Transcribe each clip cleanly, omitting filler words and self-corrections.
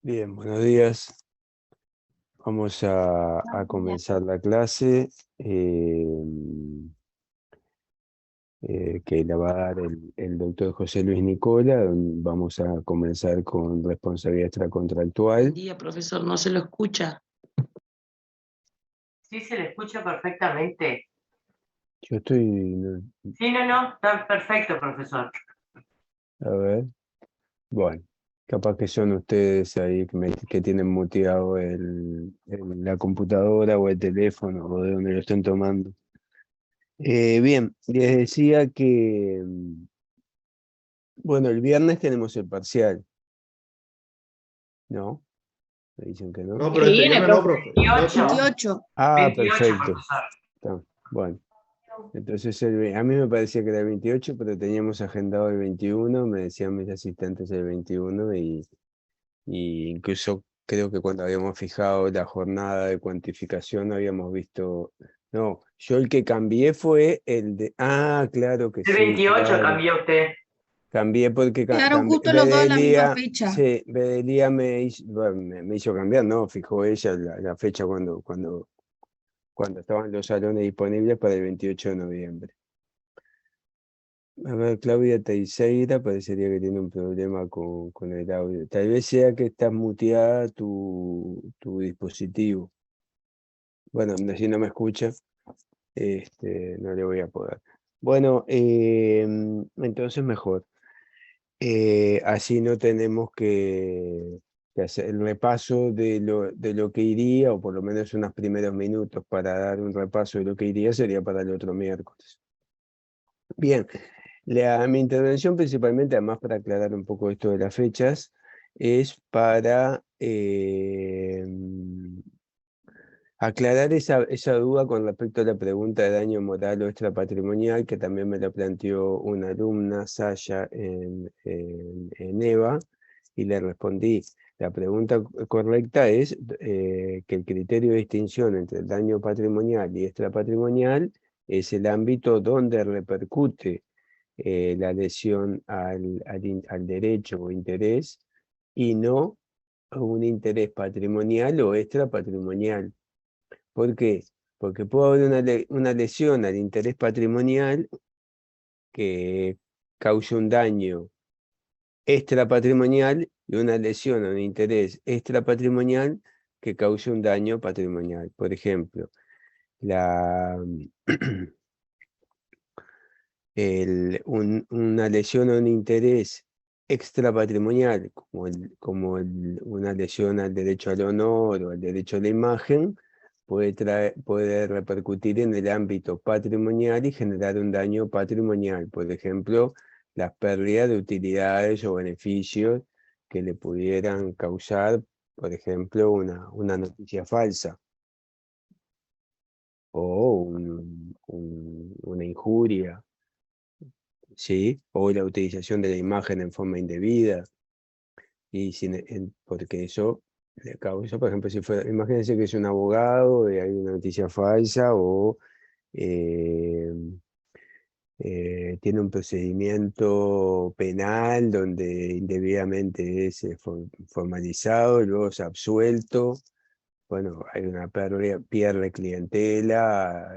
Bien, buenos días. Vamos a comenzar la clase que la va a dar el doctor José Luis Nicola. Vamos a comenzar con responsabilidad Buen extracontractual. día, profesor, no se lo escucha. Sí, se le escucha perfectamente. Yo estoy, Sí, no, está perfecto, profesor. a ver, bueno, capaz que son ustedes ahí que tienen muteado la computadora o el teléfono o de donde lo estén tomando. Bien, les decía que bueno, el viernes tenemos el parcial, ¿no? Me dicen que no. No, pero Que este viene, viernes no, profe. profe. No, 28. 28. Ah, 28, perfecto. profesor. Está, bueno, entonces a mí me parecía que era el 28, pero teníamos agendado el 21, me decían mis asistentes el 21 y incluso creo que cuando habíamos fijado la jornada de cuantificación habíamos visto. No, yo el que cambié fue el de. Ah, claro que El sí, 28 claro. cambió usted. Cambié porque Quedaron justo los dos en la misma Bedelía, fecha. sí, Bedelía me hizo cambiar, ¿no? Fijó ella la fecha cuando estaban los salones disponibles para el 28 de noviembre. A ver, Claudia Teixeira parecería que tiene un problema con el audio. Tal vez sea que estás muteada tu dispositivo. Bueno, si no me escucha, no le voy a poder. Bueno, entonces mejor. Así no tenemos que hacer el repaso de lo que iría, o por lo menos unos primeros minutos para dar un repaso de lo que iría, sería para el otro miércoles. Bien, mi intervención principalmente, además para aclarar un poco esto de las fechas, es para aclarar esa duda con respecto a la pregunta de daño moral o extrapatrimonial, que también me la planteó una alumna, Sasha, en EVA, y le respondí. La pregunta correcta es que el criterio de distinción entre el daño patrimonial y extrapatrimonial es el ámbito donde repercute la lesión al derecho o interés, y no a un interés patrimonial o extrapatrimonial. ¿Por qué? Porque puede haber una lesión al interés patrimonial que cause un daño extrapatrimonial y una lesión a un interés extrapatrimonial que cause un daño patrimonial. Por ejemplo, una lesión a un interés extrapatrimonial, una lesión al derecho al honor o al derecho a la imagen, puede repercutir en el ámbito patrimonial y generar un daño patrimonial. Por ejemplo, las pérdidas de utilidades o beneficios que le pudieran causar, por ejemplo, una noticia falsa o una injuria, ¿sí? O la utilización de la imagen en forma indebida, porque eso le causa, por ejemplo, imagínense que es un abogado y hay una noticia falsa o eh, tiene un procedimiento penal donde indebidamente es formalizado y luego es absuelto. Bueno, hay una pérdida, pierde clientela,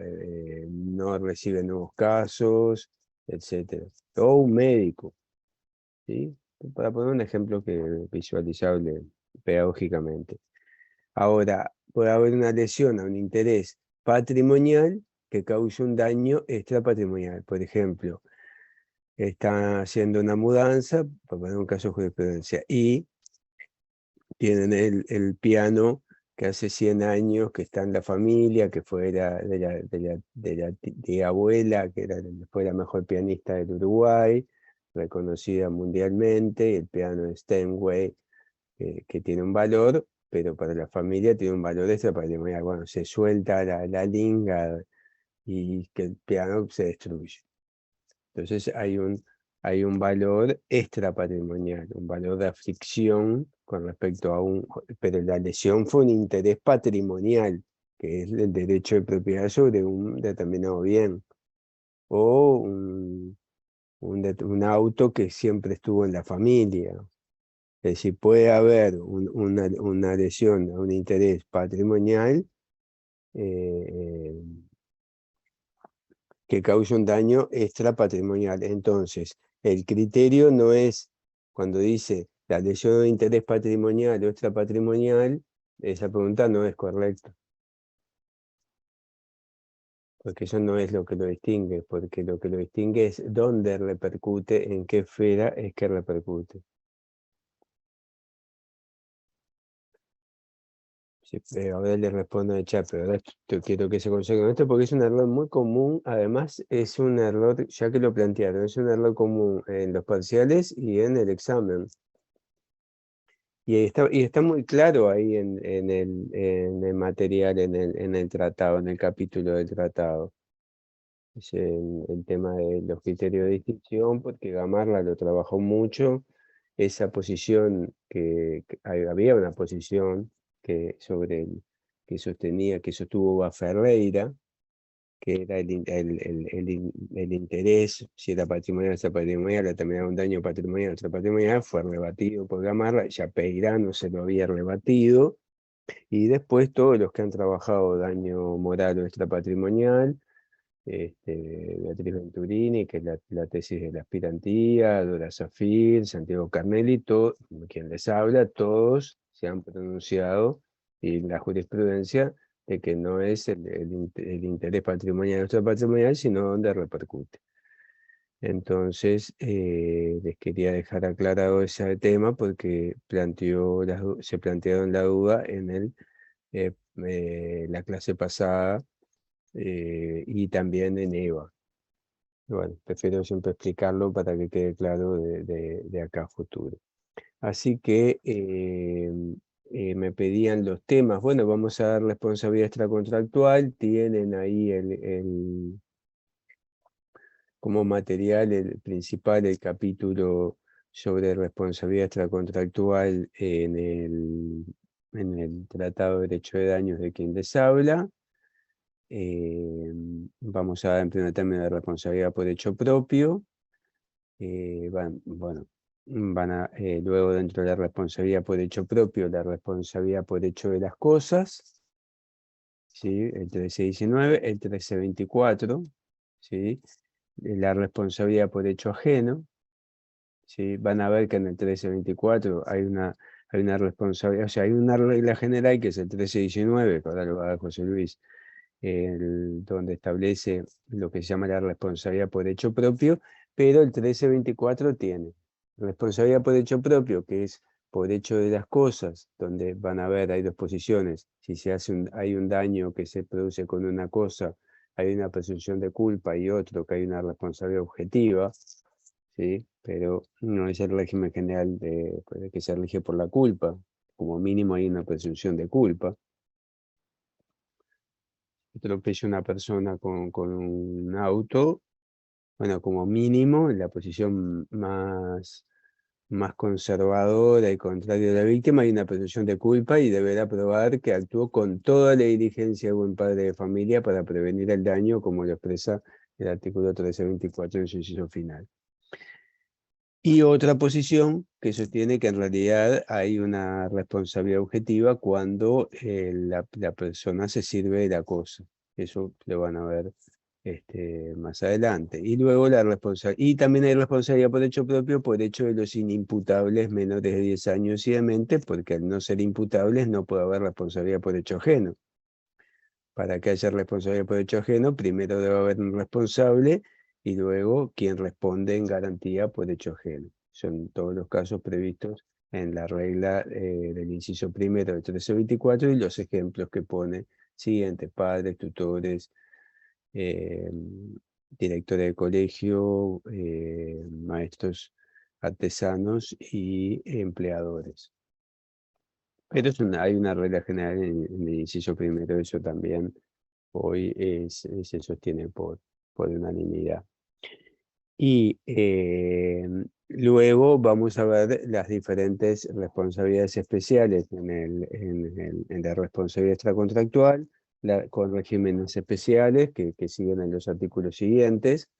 no recibe nuevos casos, etcétera. O un médico, ¿sí? Para poner un ejemplo visualizable pedagógicamente. Ahora, puede haber una lesión a un interés patrimonial que cause un daño extrapatrimonial. Por ejemplo, está haciendo una mudanza, para poner un caso de jurisprudencia, y tienen el piano que hace 100 años que está en la familia, que fue de abuela, fue la mejor pianista del Uruguay, reconocida mundialmente. El piano de Steinway, que tiene un valor, pero para la familia tiene un valor extrapatrimonial. Bueno, se suelta la linga y que el piano se destruye. Entonces hay un valor extrapatrimonial, un valor de aflicción con respecto pero la lesión fue un interés patrimonial, que es el derecho de propiedad sobre un determinado bien, o un auto que siempre estuvo en la familia, Es decir, puede haber una adhesión a un interés patrimonial que cause un daño extrapatrimonial. Entonces, el criterio no es, cuando dice la adhesión a un interés patrimonial o extrapatrimonial, esa pregunta no es correcta. Porque eso no es lo que lo distingue, porque lo que lo distingue es dónde repercute, en qué esfera es que repercute. Sí, ahora le respondo de chat, pero ahora quiero que se consiga esto porque es un error muy común. Además, es un error, ya que lo plantearon, es un error común en los parciales y en el examen. Y está muy claro ahí en el material, en el tratado, en el capítulo del tratado. Es el tema de los criterios de distinción, porque Gamarra lo trabajó mucho. Esa posición había una posición que sostuvo Ferreira, que era el interés, si era patrimonial o extrapatrimonial, determinar un daño patrimonial o extrapatrimonial, fue rebatido por Gamarra. Ya Peirano se lo había rebatido, y después todos los que han trabajado daño moral o extrapatrimonial, Beatriz Venturini, que es la tesis de la aspirantía, Dora Zafir, Santiago Carnelli, quien les habla, todos se han pronunciado, y la jurisprudencia, de que no es el interés patrimonial o extrapatrimonial, sino donde repercute. Entonces, les quería dejar aclarado ese tema porque se plantearon la duda en la clase pasada, y también en EVA. Bueno, prefiero siempre explicarlo para que quede claro de acá a futuro. Así que me pedían los temas. Bueno, vamos a dar responsabilidad extracontractual. Tienen ahí como material principal el capítulo sobre responsabilidad extracontractual en el Tratado de Derecho de Daños de quien les habla. Vamos a dar en primer término de responsabilidad por hecho propio. Luego, dentro de la responsabilidad por hecho propio, la responsabilidad por hecho de las cosas, ¿sí? El 1319, el 1324, ¿sí? La responsabilidad por hecho ajeno, ¿sí? Van a ver que en el 1324 hay una responsabilidad, o sea, hay una regla general que es el 1319, que ahora lo va a dar José Luis, donde establece lo que se llama la responsabilidad por hecho propio, pero el 1324 tiene responsabilidad por hecho propio, que es por hecho de las cosas, donde van a ver, hay dos posiciones. Si hay un daño que se produce con una cosa, hay una presunción de culpa, y otro que hay una responsabilidad objetiva, ¿sí? Pero no es el régimen general que se rige por la culpa. Como mínimo hay una presunción de culpa. Atropella una persona con un auto, bueno, como mínimo, en la posición más conservadora y contraria a la víctima, hay una presunción de culpa y deberá probar que actuó con toda la diligencia de buen padre de familia para prevenir el daño, como lo expresa el artículo 1324 en su inciso final. Y otra posición que sostiene que en realidad hay una responsabilidad objetiva cuando la persona se sirve de la cosa. Eso lo van a ver más adelante. Y luego y también hay responsabilidad por hecho propio por hecho de los inimputables menores de 10 años y de mente, porque al no ser imputables no puede haber responsabilidad por hecho ajeno. Para que haya responsabilidad por hecho ajeno, primero debe haber un responsable y luego quien responde en garantía por hecho ajeno. Son todos los casos previstos en la regla del inciso primero del 1324 y los ejemplos que pone siguientes: padres, tutores, directores de colegio, maestros artesanos y empleadores. Pero hay una regla general en el inciso primero, eso también hoy se sostiene por unanimidad. Y luego vamos a ver las diferentes responsabilidades especiales en la responsabilidad extracontractual, con regímenes especiales que siguen en los artículos siguientes.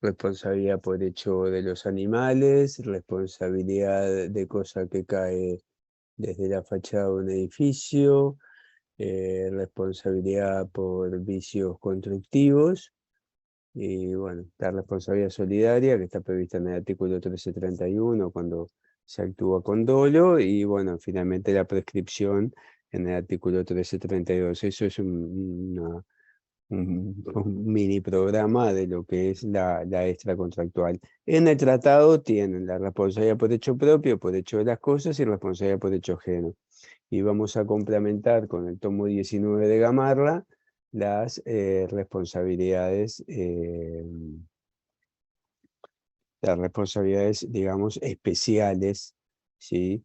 responsabilidad por hecho de los animales, responsabilidad de cosa que cae desde la fachada de un edificio, responsabilidad por vicios constructivos, y bueno, la responsabilidad solidaria que está prevista en el artículo 1331 cuando se actúa con dolo, y bueno, finalmente la prescripción en el artículo 1332. Eso es un mini programa de lo que es la extracontractual. En el tratado tienen la responsabilidad por hecho propio, por hecho de las cosas, y responsabilidad por hecho ajeno. Y vamos a complementar con el tomo 19 de Gamarra las responsabilidades, digamos, especiales, ¿sí?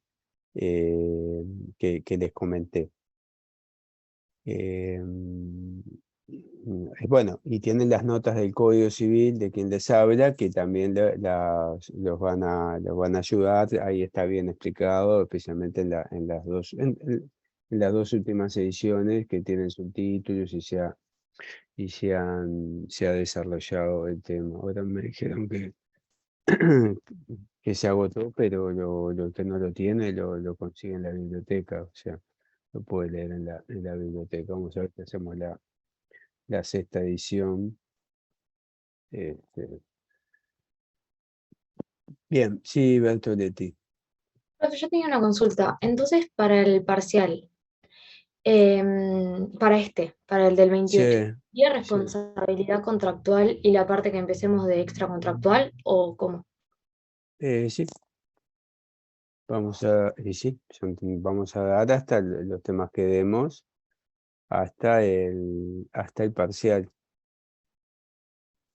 Que les comenté. Bueno, y tienen las notas del Código Civil de quien les habla, que también los van a ayudar. Ahí está bien explicado, especialmente en las dos últimas ediciones que tienen subtítulos se ha desarrollado el tema. Ahora me dijeron que se agotó, pero lo que no lo tiene lo consigue en la biblioteca, o sea, lo puede leer en la biblioteca. Vamos a ver si hacemos la sexta edición. Bien, sí, Bertoletti. Profe, yo tenía una consulta. Entonces, para el parcial, para el del 28, Sí, ¿y sí. responsabilidad contractual y la parte que empecemos de extracontractual o cómo? Sí, vamos a dar hasta los temas que demos, hasta el parcial.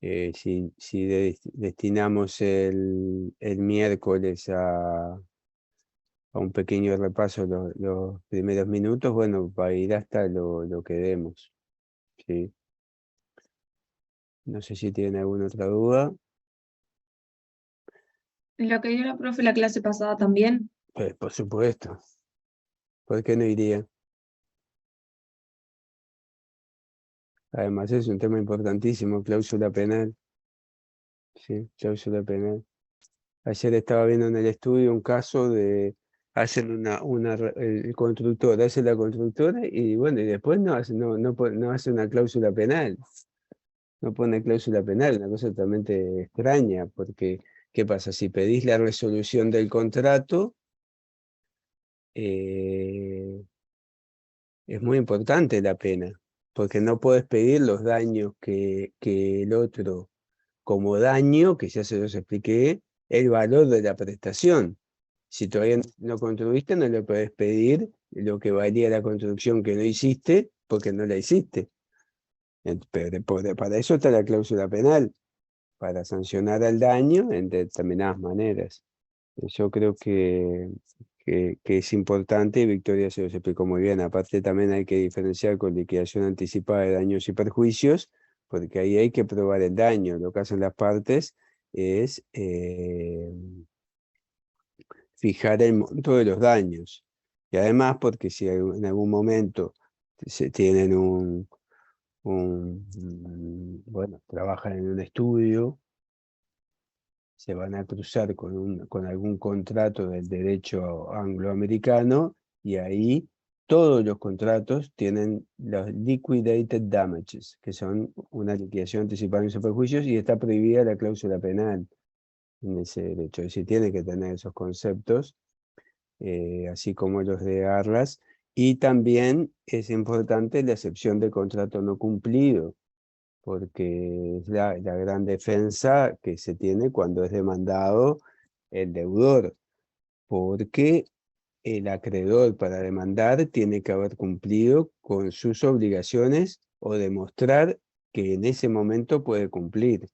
Si destinamos el miércoles a un pequeño repaso los primeros minutos, bueno, va a ir hasta lo que demos, ¿sí? No sé si tienen alguna otra duda. Lo que dio la profe la clase pasada también. Pues, por supuesto. ¿Por qué no iría? Además es un tema importantísimo, cláusula penal. Sí, cláusula penal. Ayer estaba viendo en el estudio un caso de el constructor hace la constructora y bueno, y después no hace una cláusula penal. No pone cláusula penal, una cosa totalmente extraña, porque ¿qué pasa? Si pedís la resolución del contrato, es muy importante la pena, porque no puedes pedir los daños que el otro, como daño, que ya se los expliqué, el valor de la prestación. Si todavía no construiste, no le puedes pedir lo que valía la construcción que no hiciste, porque no la hiciste. Pero para eso está la cláusula penal, para sancionar al daño en determinadas maneras. Yo creo que es importante, y Victoria se los explicó muy bien. Aparte también hay que diferenciar con liquidación anticipada de daños y perjuicios, porque ahí hay que probar el daño. Lo que hacen las partes es fijar el monto de los daños. Y además porque si en algún momento se tienen bueno, trabajan en un estudio, se van a cruzar con algún contrato del derecho angloamericano, y ahí todos los contratos tienen los liquidated damages, que son una liquidación anticipada de perjuicios, y está prohibida la cláusula penal en ese derecho. Es decir, tiene que tener esos conceptos, así como los de Arlas, y también es importante la excepción de contrato no cumplido, porque es la gran defensa que se tiene cuando es demandado el deudor, porque el acreedor para demandar tiene que haber cumplido con sus obligaciones o demostrar que en ese momento puede cumplir.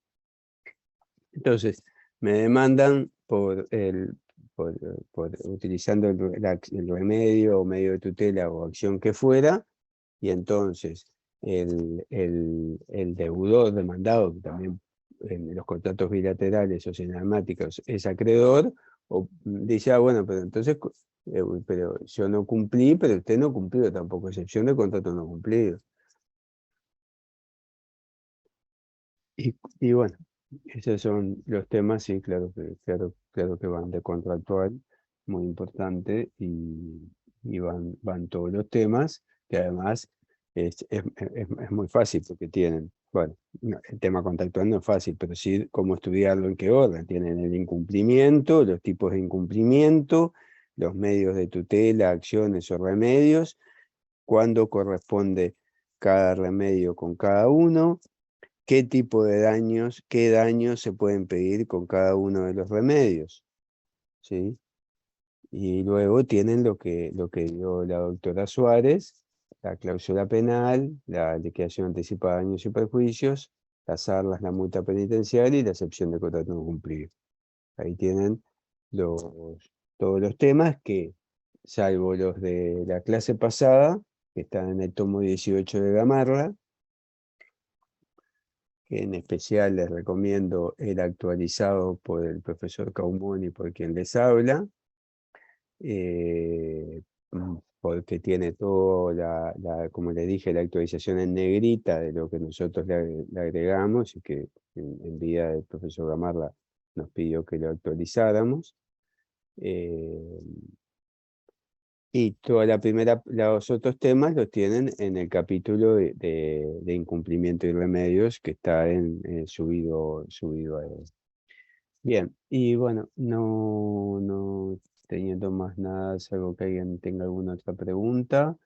Entonces, me demandan utilizando el remedio o medio de tutela o acción que fuera, y entonces el deudor demandado, que también en los contratos bilaterales o cinemáticos es acreedor, dice, bueno, pero entonces, pero yo no cumplí, pero usted no cumplió tampoco, excepción de contrato no cumplido. Y bueno, Esos son los temas, sí, claro que van de contractual, muy importante, y van todos los temas, que además es muy fácil porque tienen, bueno, el tema contractual no es fácil, pero sí cómo estudiarlo, en qué orden. Tienen el incumplimiento, los tipos de incumplimiento, los medios de tutela, acciones o remedios, cuándo corresponde cada remedio con cada uno, qué tipo de daños, qué daños se pueden pedir con cada uno de los remedios, ¿sí? Y luego tienen lo que dio la doctora Suárez, la cláusula penal, la liquidación anticipada de daños y perjuicios, las arlas, la multa penitenciaria y la excepción de contrato no cumplido. Ahí tienen los, todos los temas que, salvo los de la clase pasada, que están en el tomo 18 de Gamarra, que en especial les recomiendo el actualizado por el profesor Caumón y por quien les habla, porque tiene todo, como le dije, la actualización en negrita de lo que nosotros le agregamos y que en vida del profesor Gamarra nos pidió que lo actualizáramos. Y toda los otros temas los tienen en el capítulo de incumplimiento y remedios que está subido a él. Bien, y bueno, no teniendo más nada, salvo que alguien tenga alguna otra pregunta,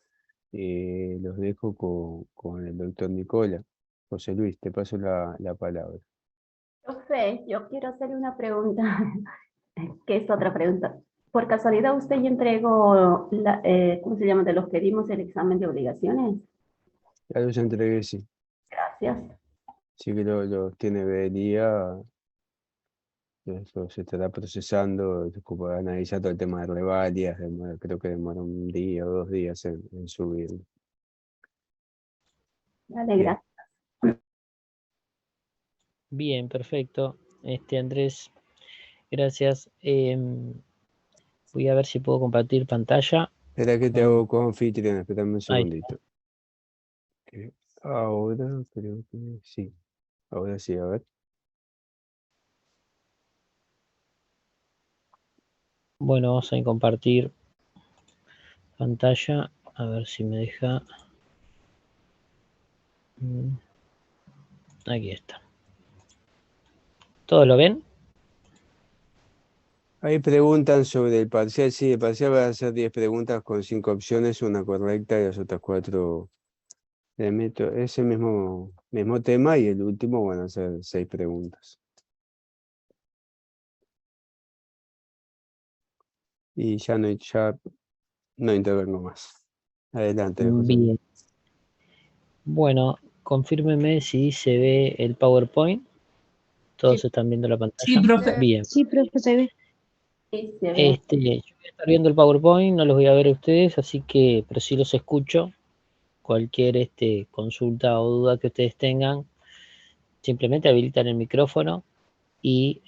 los dejo con el doctor Nicola. José Luis, te paso la palabra. Profe, yo quiero hacerle una pregunta, que es otra pregunta. Por casualidad, ¿usted ya entregó, ¿cómo se llama? De los que dimos el examen de obligaciones. Ya los entregué, sí. Gracias. Sí que los tiene Belía. Eso se estará procesando, analizar todo el tema de revalias, creo que demora un día o 2 días en subirlo. Vale, Bien. gracias. Bien, perfecto. Andrés, gracias. Voy a ver si puedo compartir pantalla. Espera que te hago co-anfitrión, espérame un Ahí segundito. Ahora creo que sí. Ahora sí, a ver. Bueno, vamos a compartir pantalla. A ver si me deja. Aquí está. ¿Todo lo ven? Ahí preguntan sobre el parcial. Sí, el parcial va a ser 10 preguntas con 5 opciones, una correcta y las otras 4 de método. Ese mismo tema, y el último van a ser 6 preguntas. Y ya no intervengo más. Adelante, José. Bien. Bueno, confírmeme si se ve el PowerPoint. ¿Todos están viendo la pantalla? Sí, profe. Bien. Sí, profe, se ve. Sí, se ve. Yo voy a estar viendo el PowerPoint, no los voy a ver a ustedes, así que, pero sí los escucho. Cualquier consulta o duda que ustedes tengan, simplemente habilitan el micrófono y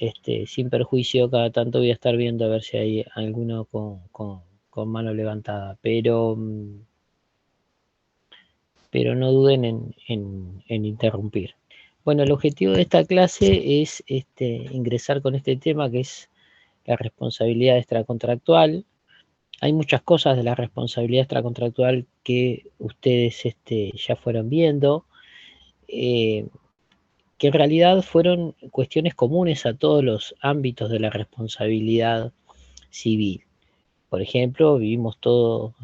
sin perjuicio cada tanto voy a estar viendo a ver si hay alguno con mano levantada, pero no duden en interrumpir. Bueno, el objetivo de esta clase es ingresar con este tema que es la responsabilidad extracontractual. Hay muchas cosas de la responsabilidad extracontractual que ustedes ya fueron viendo, que en realidad fueron cuestiones comunes a todos los ámbitos de la responsabilidad civil. Por ejemplo, vivimos todo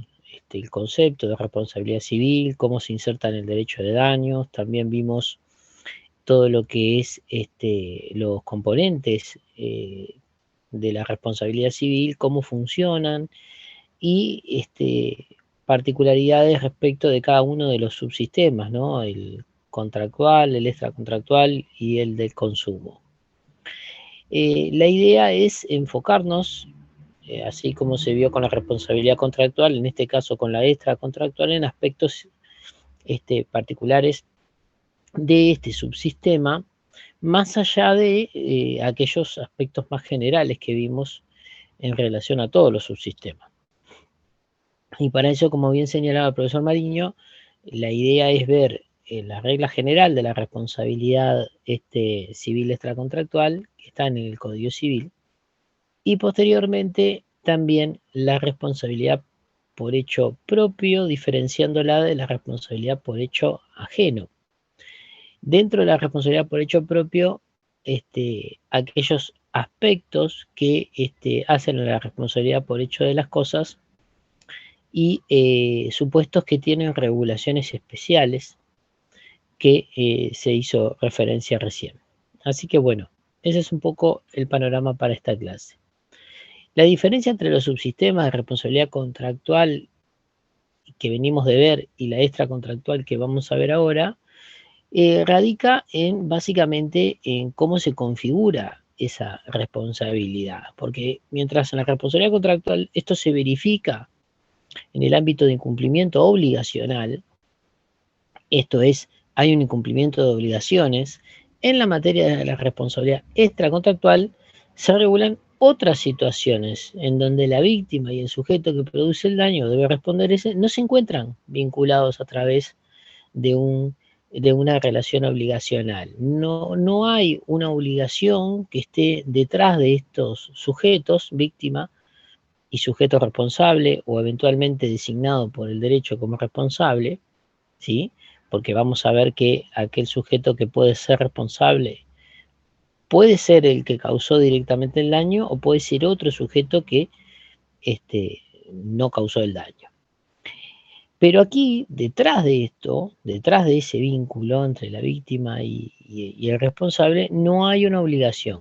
el concepto de responsabilidad civil, cómo se inserta en el derecho de daños, también vimos todo lo que es los componentes de la responsabilidad civil, cómo funcionan y particularidades respecto de cada uno de los subsistemas, ¿no? El contractual, el extracontractual y el del consumo. La idea es enfocarnos, así como se vio con la responsabilidad contractual, en este caso con la extracontractual, en aspectos particulares de este subsistema, más allá de aquellos aspectos más generales que vimos en relación a todos los subsistemas. Y para eso, como bien señalaba el profesor Mariño, la idea es ver la regla general de la responsabilidad civil extracontractual, que está en el Código Civil, y posteriormente también la responsabilidad por hecho propio, diferenciándola de la responsabilidad por hecho ajeno. Dentro de la responsabilidad por hecho propio, aquellos aspectos que hacen a la responsabilidad por hecho de las cosas y supuestos que tienen regulaciones especiales que se hizo referencia recién. Así que bueno, ese es un poco el panorama para esta clase. La diferencia entre los subsistemas de responsabilidad contractual que venimos de ver y la extracontractual que vamos a ver ahora radica básicamente en cómo se configura esa responsabilidad, porque mientras en la responsabilidad contractual esto se verifica en el ámbito de incumplimiento obligacional, esto es, hay un incumplimiento de obligaciones, en la materia de la responsabilidad extracontractual se regulan otras situaciones en donde la víctima y el sujeto que produce el daño debe responder no se encuentran vinculados a través de una relación obligacional. No hay una obligación que esté detrás de estos sujetos, víctima y sujeto responsable o eventualmente designado por el derecho como responsable, ¿sí? Porque vamos a ver que aquel sujeto que puede ser responsable puede ser el que causó directamente el daño o puede ser otro sujeto que no causó el daño. Pero aquí, detrás de esto, detrás de ese vínculo entre la víctima y el responsable, no hay una obligación,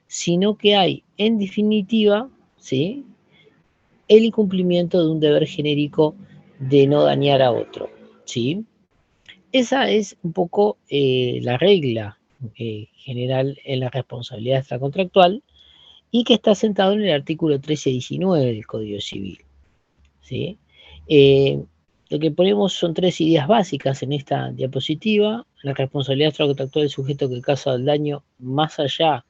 sino que hay, en definitiva, ¿sí?, el incumplimiento de un deber genérico de no dañar a otro, ¿sí? Esa es un poco la regla general en la responsabilidad extracontractual y que está sentado en el artículo 1319 del Código Civil, ¿sí? Lo que ponemos son 3 ideas básicas en esta diapositiva. La responsabilidad extracontractual del sujeto que causa el daño más allá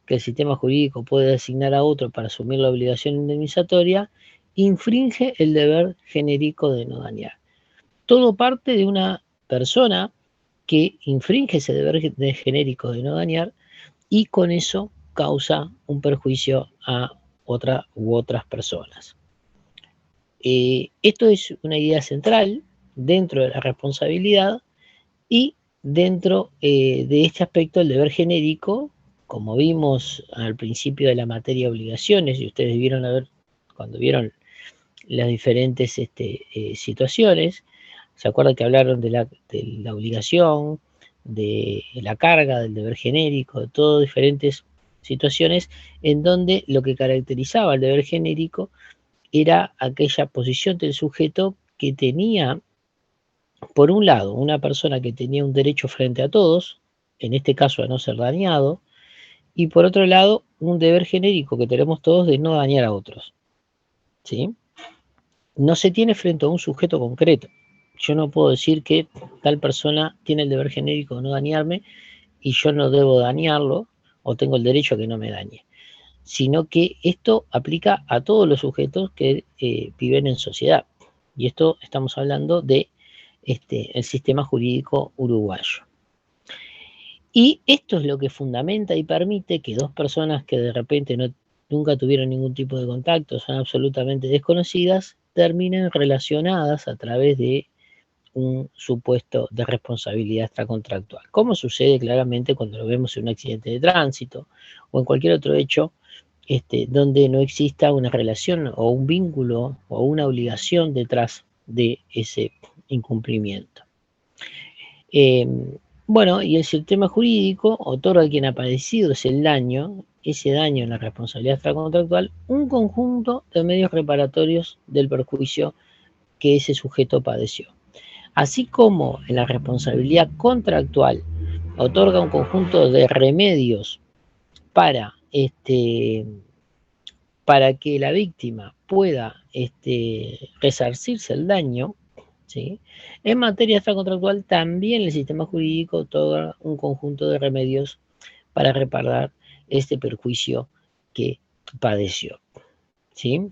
que el sistema jurídico puede designar a otro para asumir la obligación indemnizatoria, infringe el deber genérico de no dañar. Todo parte de una persona que infringe ese deber genérico de no dañar y con eso causa un perjuicio a otra u otras personas. Esto es una idea central dentro de la responsabilidad y dentro de este aspecto el deber genérico, como vimos al principio de la materia obligaciones, y ustedes vieron a ver cuando vieron las diferentes situaciones, se acuerdan que hablaron de la obligación, de la carga, del deber genérico, de todas diferentes situaciones en donde lo que caracterizaba el deber genérico era aquella posición del sujeto que tenía, por un lado, una persona que tenía un derecho frente a todos, en este caso a no ser dañado, y por otro lado, un deber genérico que tenemos todos de no dañar a otros, ¿sí? No se tiene frente a un sujeto concreto. Yo no puedo decir que tal persona tiene el deber genérico de no dañarme y yo no debo dañarlo o tengo el derecho a que no me dañe, sino que esto aplica a todos los sujetos que viven en sociedad. Y esto estamos hablando de el sistema jurídico uruguayo. Y esto es lo que fundamenta y permite que dos personas que de repente nunca tuvieron ningún tipo de contacto, son absolutamente desconocidas, terminen relacionadas a través de un supuesto de responsabilidad extracontractual, como sucede claramente cuando lo vemos en un accidente de tránsito o en cualquier otro hecho donde no exista una relación o un vínculo o una obligación detrás de ese incumplimiento. Bueno, y el sistema jurídico otorga a quien ha padecido ese daño en la responsabilidad extracontractual, un conjunto de medios reparatorios del perjuicio que ese sujeto padeció. Así como en la responsabilidad contractual otorga un conjunto de remedios para que la víctima pueda resarcirse el daño, ¿sí? En materia extracontractual también el sistema jurídico otorga un conjunto de remedios para reparar este perjuicio que padeció, ¿sí?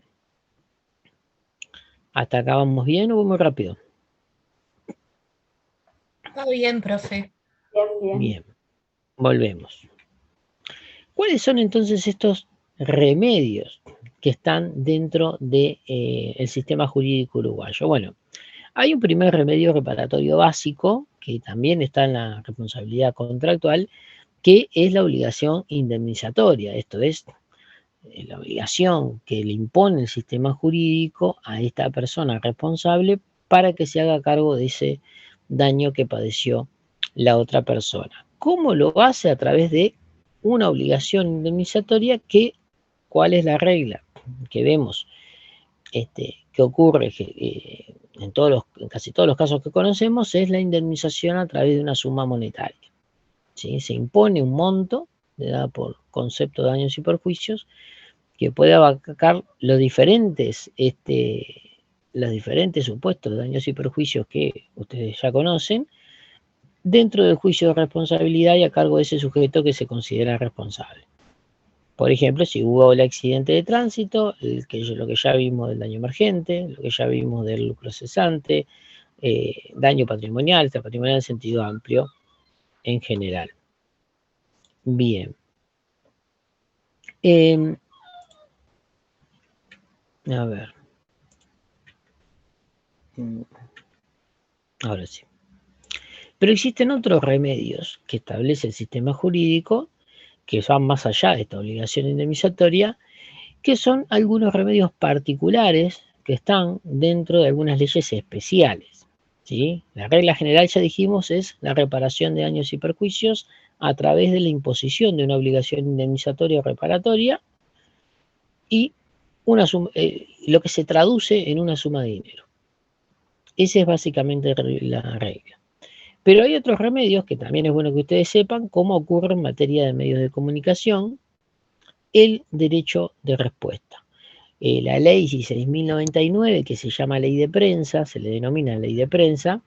¿Hasta acá vamos bien o voy muy rápido? Está bien, profe. Bien. Bien, volvemos. ¿Cuáles son entonces estos remedios que están dentro del sistema jurídico uruguayo? Bueno, hay un primer remedio reparatorio básico, que también está en la responsabilidad contractual, que es la obligación indemnizatoria. Esto es la obligación que le impone el sistema jurídico a esta persona responsable para que se haga cargo de ese daño que padeció la otra persona. ¿Cómo lo hace? A través de una obligación indemnizatoria que, ¿cuál es la regla? Que vemos que ocurre en casi todos los casos que conocemos, es la indemnización a través de una suma monetaria. ¿Sí? Se impone un monto dado por concepto de daños y perjuicios que puede abarcar los diferentes supuestos de daños y perjuicios que ustedes ya conocen, dentro del juicio de responsabilidad y a cargo de ese sujeto que se considera responsable. Por ejemplo, si hubo el accidente de tránsito, lo que ya vimos del daño emergente, lo que ya vimos del lucro cesante, daño patrimonial, extrapatrimonial en sentido amplio en general. Bien. A ver. Ahora sí. Pero existen otros remedios que establece el sistema jurídico que van más allá de esta obligación indemnizatoria, que son algunos remedios particulares que están dentro de algunas leyes especiales. ¿Sí? La regla general, ya dijimos, es la reparación de daños y perjuicios a través de la imposición de una obligación indemnizatoria o reparatoria y lo que se traduce en una suma de dinero. Esa es básicamente la regla. Pero hay otros remedios que también es bueno que ustedes sepan, cómo ocurre en materia de medios de comunicación, el derecho de respuesta. La ley 16.099, que se llama ley de prensa, se le denomina ley de prensa,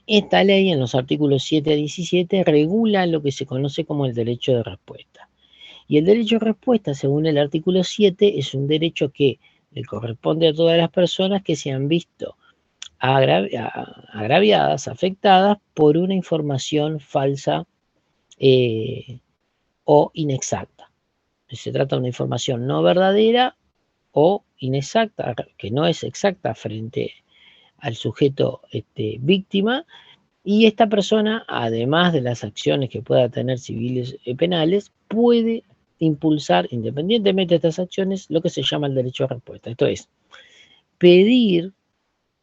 esta ley en los artículos 7 a 17 regula lo que se conoce como el derecho de respuesta. Y el derecho de respuesta, según el artículo 7, es un derecho que le corresponde a todas las personas que se han visto agraviadas, afectadas por una información falsa o inexacta. Se trata de una información no verdadera o inexacta, que no es exacta frente al sujeto víctima, y esta persona, además de las acciones que pueda tener civiles y penales, puede impulsar, independientemente de estas acciones, lo que se llama el derecho de respuesta. Esto es, pedir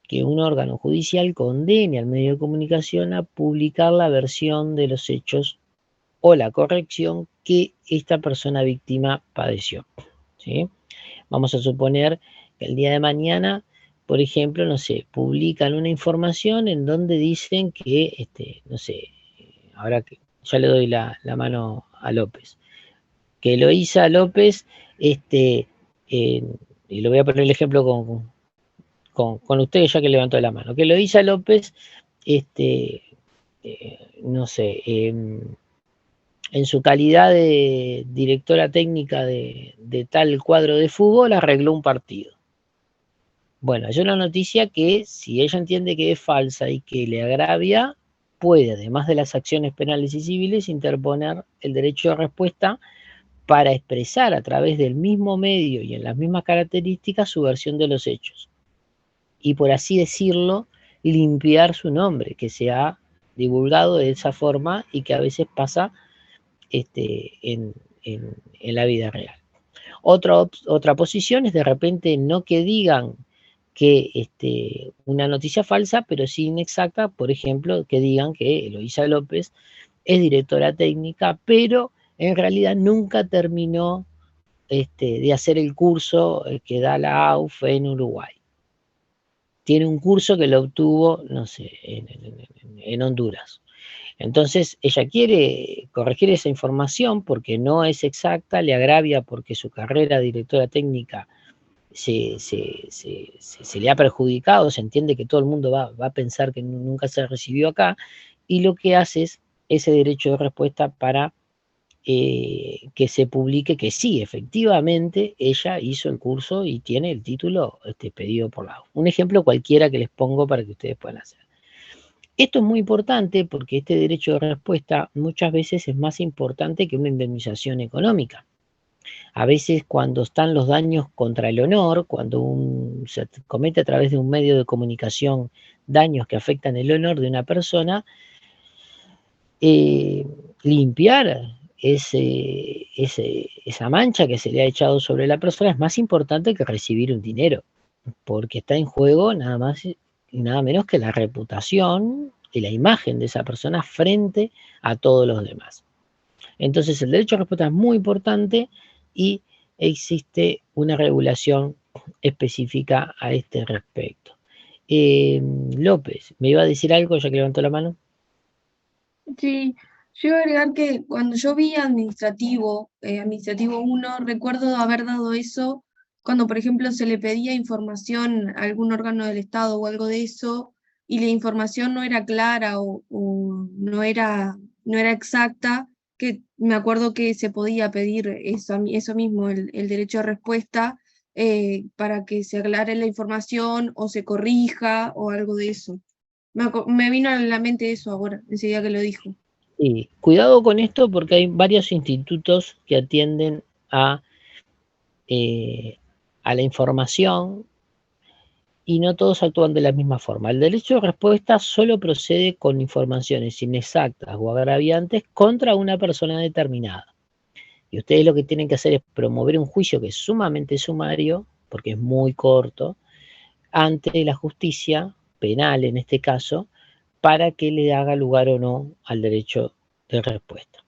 que un órgano judicial condene al medio de comunicación a publicar la versión de los hechos o la corrección que esta persona víctima padeció. ¿Sí? Vamos a suponer que el día de mañana, por ejemplo, no sé, publican una información en donde dicen que, no sé, ahora que ya le doy la mano a López, que Eloísa López, y lo voy a poner el ejemplo con ustedes ya que levantó la mano, que Eloísa López, no sé, en su calidad de directora técnica de tal cuadro de fútbol, arregló un partido. Bueno, es una noticia que, si ella entiende que es falsa y que le agravia, puede, además de las acciones penales y civiles, interponer el derecho de respuesta para expresar a través del mismo medio y en las mismas características su versión de los hechos. Y por así decirlo, limpiar su nombre, que se ha divulgado de esa forma y que a veces pasa en la vida real. Otra posición es de repente no que digan que una noticia falsa, pero sí inexacta, por ejemplo, que digan que Eloísa López es directora técnica, pero en realidad nunca terminó de hacer el curso que da la AUF en Uruguay. Tiene un curso que lo obtuvo, no sé, en Honduras. Entonces, ella quiere corregir esa información porque no es exacta, le agravia porque su carrera de directora técnica se le ha perjudicado, se entiende que todo el mundo va a pensar que nunca se recibió acá, y lo que hace es ese derecho de respuesta para que se publique que sí, efectivamente, ella hizo el curso y tiene el título pedido por la AUF. Un ejemplo cualquiera que les pongo para que ustedes puedan hacer. Esto es muy importante porque este derecho de respuesta muchas veces es más importante que una indemnización económica. A veces cuando están los daños contra el honor, cuando se comete a través de un medio de comunicación daños que afectan el honor de una persona, limpiar esa mancha que se le ha echado sobre la persona es más importante que recibir un dinero, porque está en juego nada más y nada menos que la reputación y la imagen de esa persona frente a todos los demás. Entonces el derecho a respuesta es muy importante y existe una regulación específica a este respecto. López, ¿me iba a decir algo ya que levantó la mano? Sí, yo iba a agregar que cuando yo vi administrativo 1, recuerdo haber dado eso cuando, por ejemplo, se le pedía información a algún órgano del Estado o algo de eso, y la información no era clara o no era exacta, que me acuerdo que se podía pedir eso mismo, el derecho a respuesta, para que se aclare la información o se corrija o algo de eso. Me vino a la mente eso ahora, enseguida que lo dijo. Sí, cuidado con esto porque hay varios institutos que atienden a la información y no todos actúan de la misma forma. El derecho de respuesta solo procede con informaciones inexactas o agraviantes contra una persona determinada. Y ustedes lo que tienen que hacer es promover un juicio que es sumamente sumario, porque es muy corto, ante la justicia penal en este caso, para que le haga lugar o no al derecho de respuesta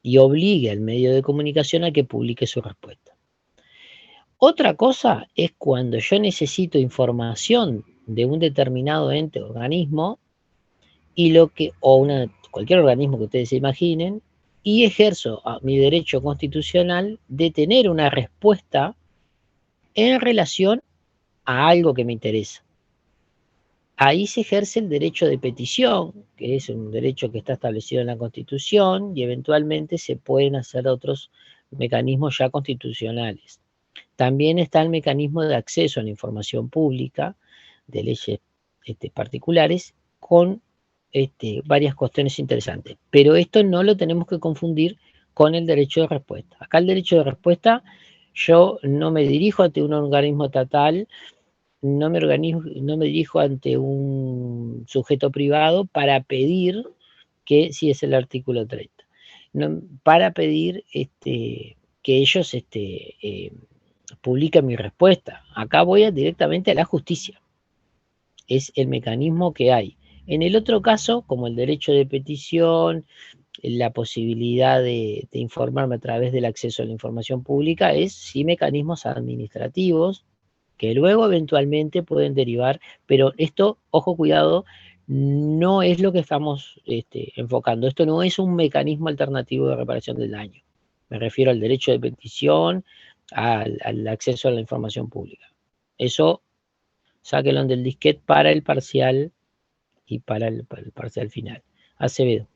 y obligue al medio de comunicación a que publique su respuesta. Otra cosa es cuando yo necesito información de un determinado ente o organismo o cualquier organismo que ustedes se imaginen, y ejerzo mi derecho constitucional de tener una respuesta en relación a algo que me interesa. Ahí se ejerce el derecho de petición, que es un derecho que está establecido en la Constitución, y eventualmente se pueden hacer otros mecanismos ya constitucionales. También está el mecanismo de acceso a la información pública de leyes particulares con varias cuestiones interesantes. Pero esto no lo tenemos que confundir con el derecho de respuesta. Acá el derecho de respuesta, yo no me dirijo ante un organismo estatal, no me dirijo ante un sujeto privado para pedir que, sí es el artículo 30, para pedir que ellos publiquen mi respuesta. Acá voy directamente a la justicia. Es el mecanismo que hay. En el otro caso, como el derecho de petición, la posibilidad de informarme a través del acceso a la información pública, es sí mecanismos administrativos que luego eventualmente pueden derivar, pero esto, ojo, cuidado, no es lo que estamos enfocando. Esto no es un mecanismo alternativo de reparación del daño. Me refiero al derecho de petición, al acceso a la información pública. Eso, sáquenlo del disquete para el parcial y para el parcial final. Acevedo.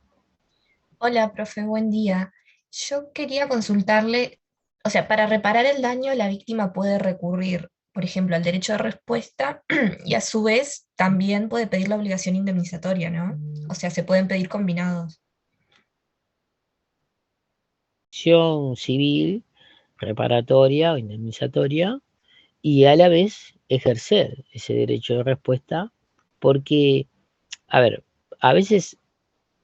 Hola, profe, buen día. Yo quería consultarle, o sea, para reparar el daño, la víctima puede recurrir, por ejemplo, al derecho de respuesta y a su vez también puede pedir la obligación indemnizatoria, ¿no? O sea, se pueden pedir combinados. Acción civil, reparatoria o indemnizatoria, y a la vez ejercer ese derecho de respuesta, porque, a ver, a veces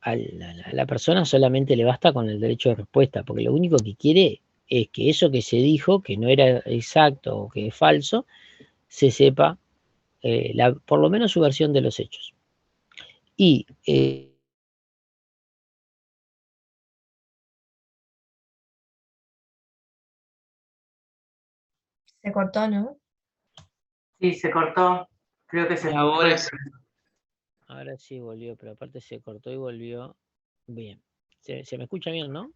a la persona solamente le basta con el derecho de respuesta, porque lo único que quiere es que eso que se dijo, que no era exacto o que es falso, se sepa por lo menos su versión de los hechos. Y Se cortó, ¿no? Sí, se cortó. Creo que se Ahora fue. ahora sí volvió, pero aparte se cortó y volvió. Bien. ¿Se me escucha bien, no?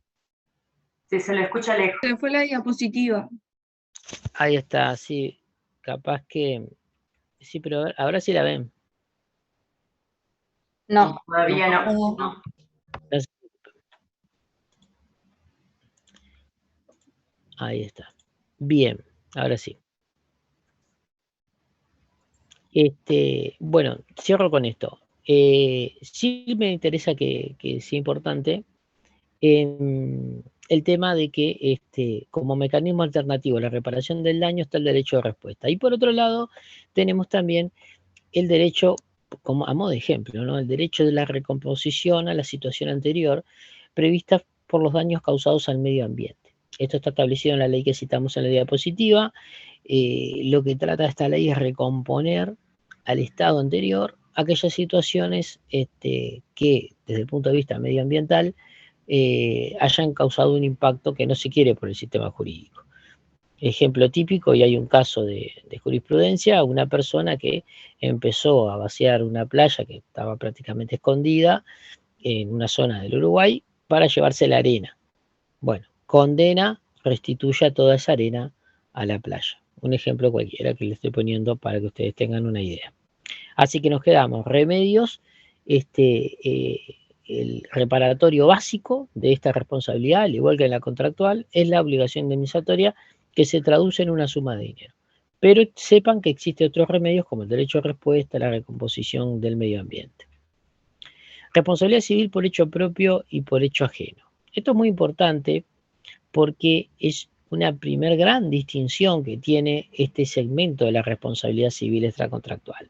Sí, se le escucha lejos. Se fue la diapositiva. Ahí está, sí. Capaz que... Sí, pero ahora sí la ven. No. Todavía no. No. No. Ahí está. Bien, ahora sí. Bueno, cierro con esto. sí me interesa que sea importante el tema de que como mecanismo alternativo a la reparación del daño está el derecho de respuesta. Y por otro lado, tenemos también el derecho, como a modo de ejemplo, ¿no? El derecho de la recomposición a la situación anterior prevista por los daños causados al medio ambiente. Esto está establecido en la ley que citamos en la diapositiva. Lo que trata esta ley es recomponer al estado anterior aquellas situaciones que desde el punto de vista medioambiental hayan causado un impacto que no se quiere por el sistema jurídico. Ejemplo típico, y hay un caso de jurisprudencia, una persona que empezó a vaciar una playa que estaba prácticamente escondida en una zona del Uruguay para llevarse la arena. Bueno, condena, restituye toda esa arena a la playa. Un ejemplo cualquiera que le estoy poniendo para que ustedes tengan una idea. Así que nos quedamos remedios, el reparatorio básico de esta responsabilidad, al igual que en la contractual, es la obligación indemnizatoria que se traduce en una suma de dinero. Pero sepan que existen otros remedios como el derecho de respuesta, la recomposición del medio ambiente. Responsabilidad civil por hecho propio y por hecho ajeno. Esto es muy importante porque es una primer gran distinción que tiene este segmento de la responsabilidad civil extracontractual.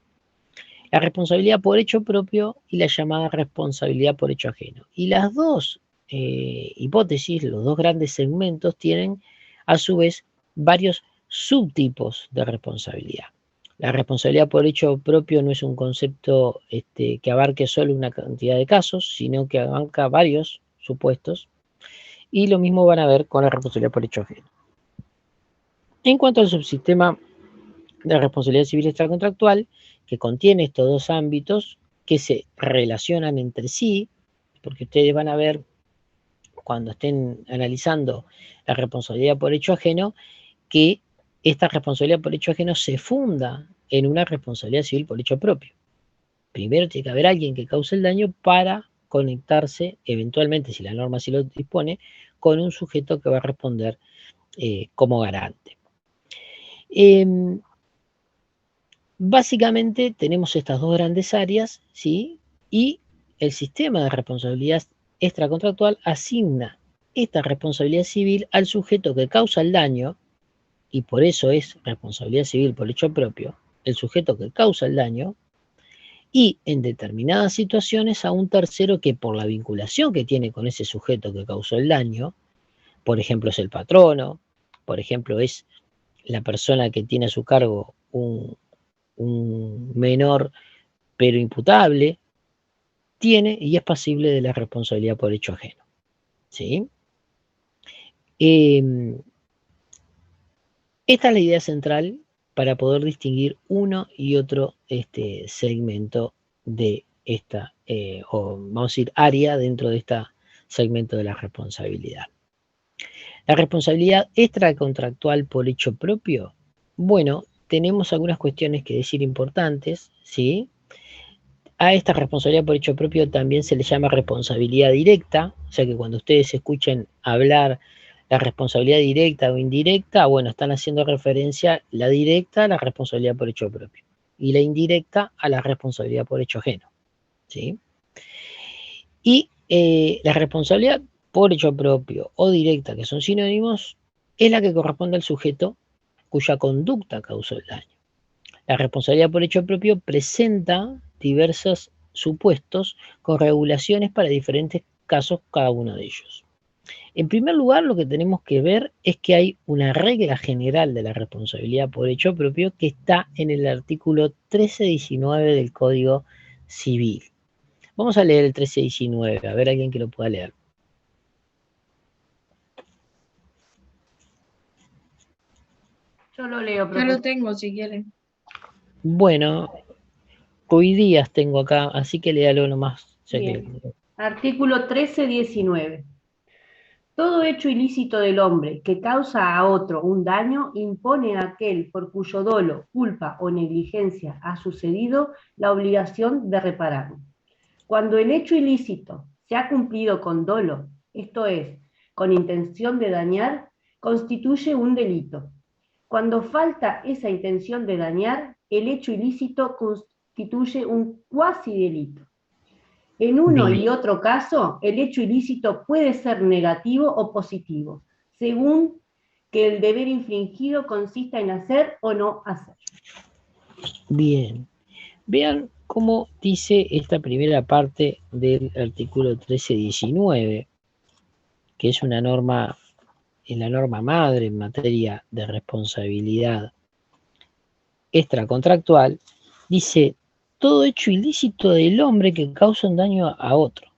La responsabilidad por hecho propio y la llamada responsabilidad por hecho ajeno. Y las dos hipótesis, los dos grandes segmentos, tienen a su vez varios subtipos de responsabilidad. La responsabilidad por hecho propio no es un concepto que abarque solo una cantidad de casos, sino que abarca varios supuestos. Y lo mismo van a ver con la responsabilidad por hecho ajeno. En cuanto al subsistema de responsabilidad civil extracontractual, que contiene estos dos ámbitos que se relacionan entre sí, porque ustedes van a ver cuando estén analizando la responsabilidad por hecho ajeno, que esta responsabilidad por hecho ajeno se funda en una responsabilidad civil por hecho propio. Primero tiene que haber alguien que cause el daño para conectarse, eventualmente, si la norma así lo dispone, con un sujeto que va a responder como garante. Básicamente tenemos estas dos grandes áreas, ¿sí? Y el sistema de responsabilidad extracontractual asigna esta responsabilidad civil al sujeto que causa el daño, y por eso es responsabilidad civil por hecho propio, el sujeto que causa el daño, y en determinadas situaciones a un tercero que por la vinculación que tiene con ese sujeto que causó el daño, por ejemplo es el patrono, por ejemplo es la persona que tiene a su cargo un menor pero imputable, tiene y es pasible de la responsabilidad por hecho ajeno. ¿Sí? Esta es la idea central para poder distinguir uno y otro segmento de esta, o vamos a decir, área dentro de este segmento de la responsabilidad. La responsabilidad extracontractual por hecho propio, bueno, tenemos algunas cuestiones que decir importantes, ¿sí? A esta responsabilidad por hecho propio también se le llama responsabilidad directa, o sea que cuando ustedes escuchen hablar la responsabilidad directa o indirecta, bueno, están haciendo referencia la directa a la responsabilidad por hecho propio y la indirecta a la responsabilidad por hecho ajeno, ¿sí? Y la responsabilidad por hecho propio o directa, que son sinónimos, es la que corresponde al sujeto cuya conducta causó el daño. La responsabilidad por hecho propio presenta diversos supuestos con regulaciones para diferentes casos cada uno de ellos. En primer lugar, lo que tenemos que ver es que hay una regla general de la responsabilidad por hecho propio que está en el artículo 1319 del Código Civil. Vamos a leer el 1319, a ver alguien que lo pueda leer. Yo lo leo, Yo profesor. lo tengo si quieren. Bueno, hoy días tengo acá, así que léalo nomás. Ya Bien. que... Artículo 1319. Todo hecho ilícito del hombre que causa a otro un daño impone a aquel por cuyo dolo, culpa o negligencia ha sucedido la obligación de repararlo. Cuando el hecho ilícito se ha cumplido con dolo, esto es, con intención de dañar, constituye un delito. Cuando falta esa intención de dañar, el hecho ilícito constituye un cuasi delito. En uno y otro caso, el hecho ilícito puede ser negativo o positivo, según que el deber infringido consista en hacer o no hacer. Bien. Vean cómo dice esta primera parte del artículo 1319, que es una norma, en la norma madre en materia de responsabilidad extracontractual, dice: todo hecho ilícito del hombre que causa un daño a otro.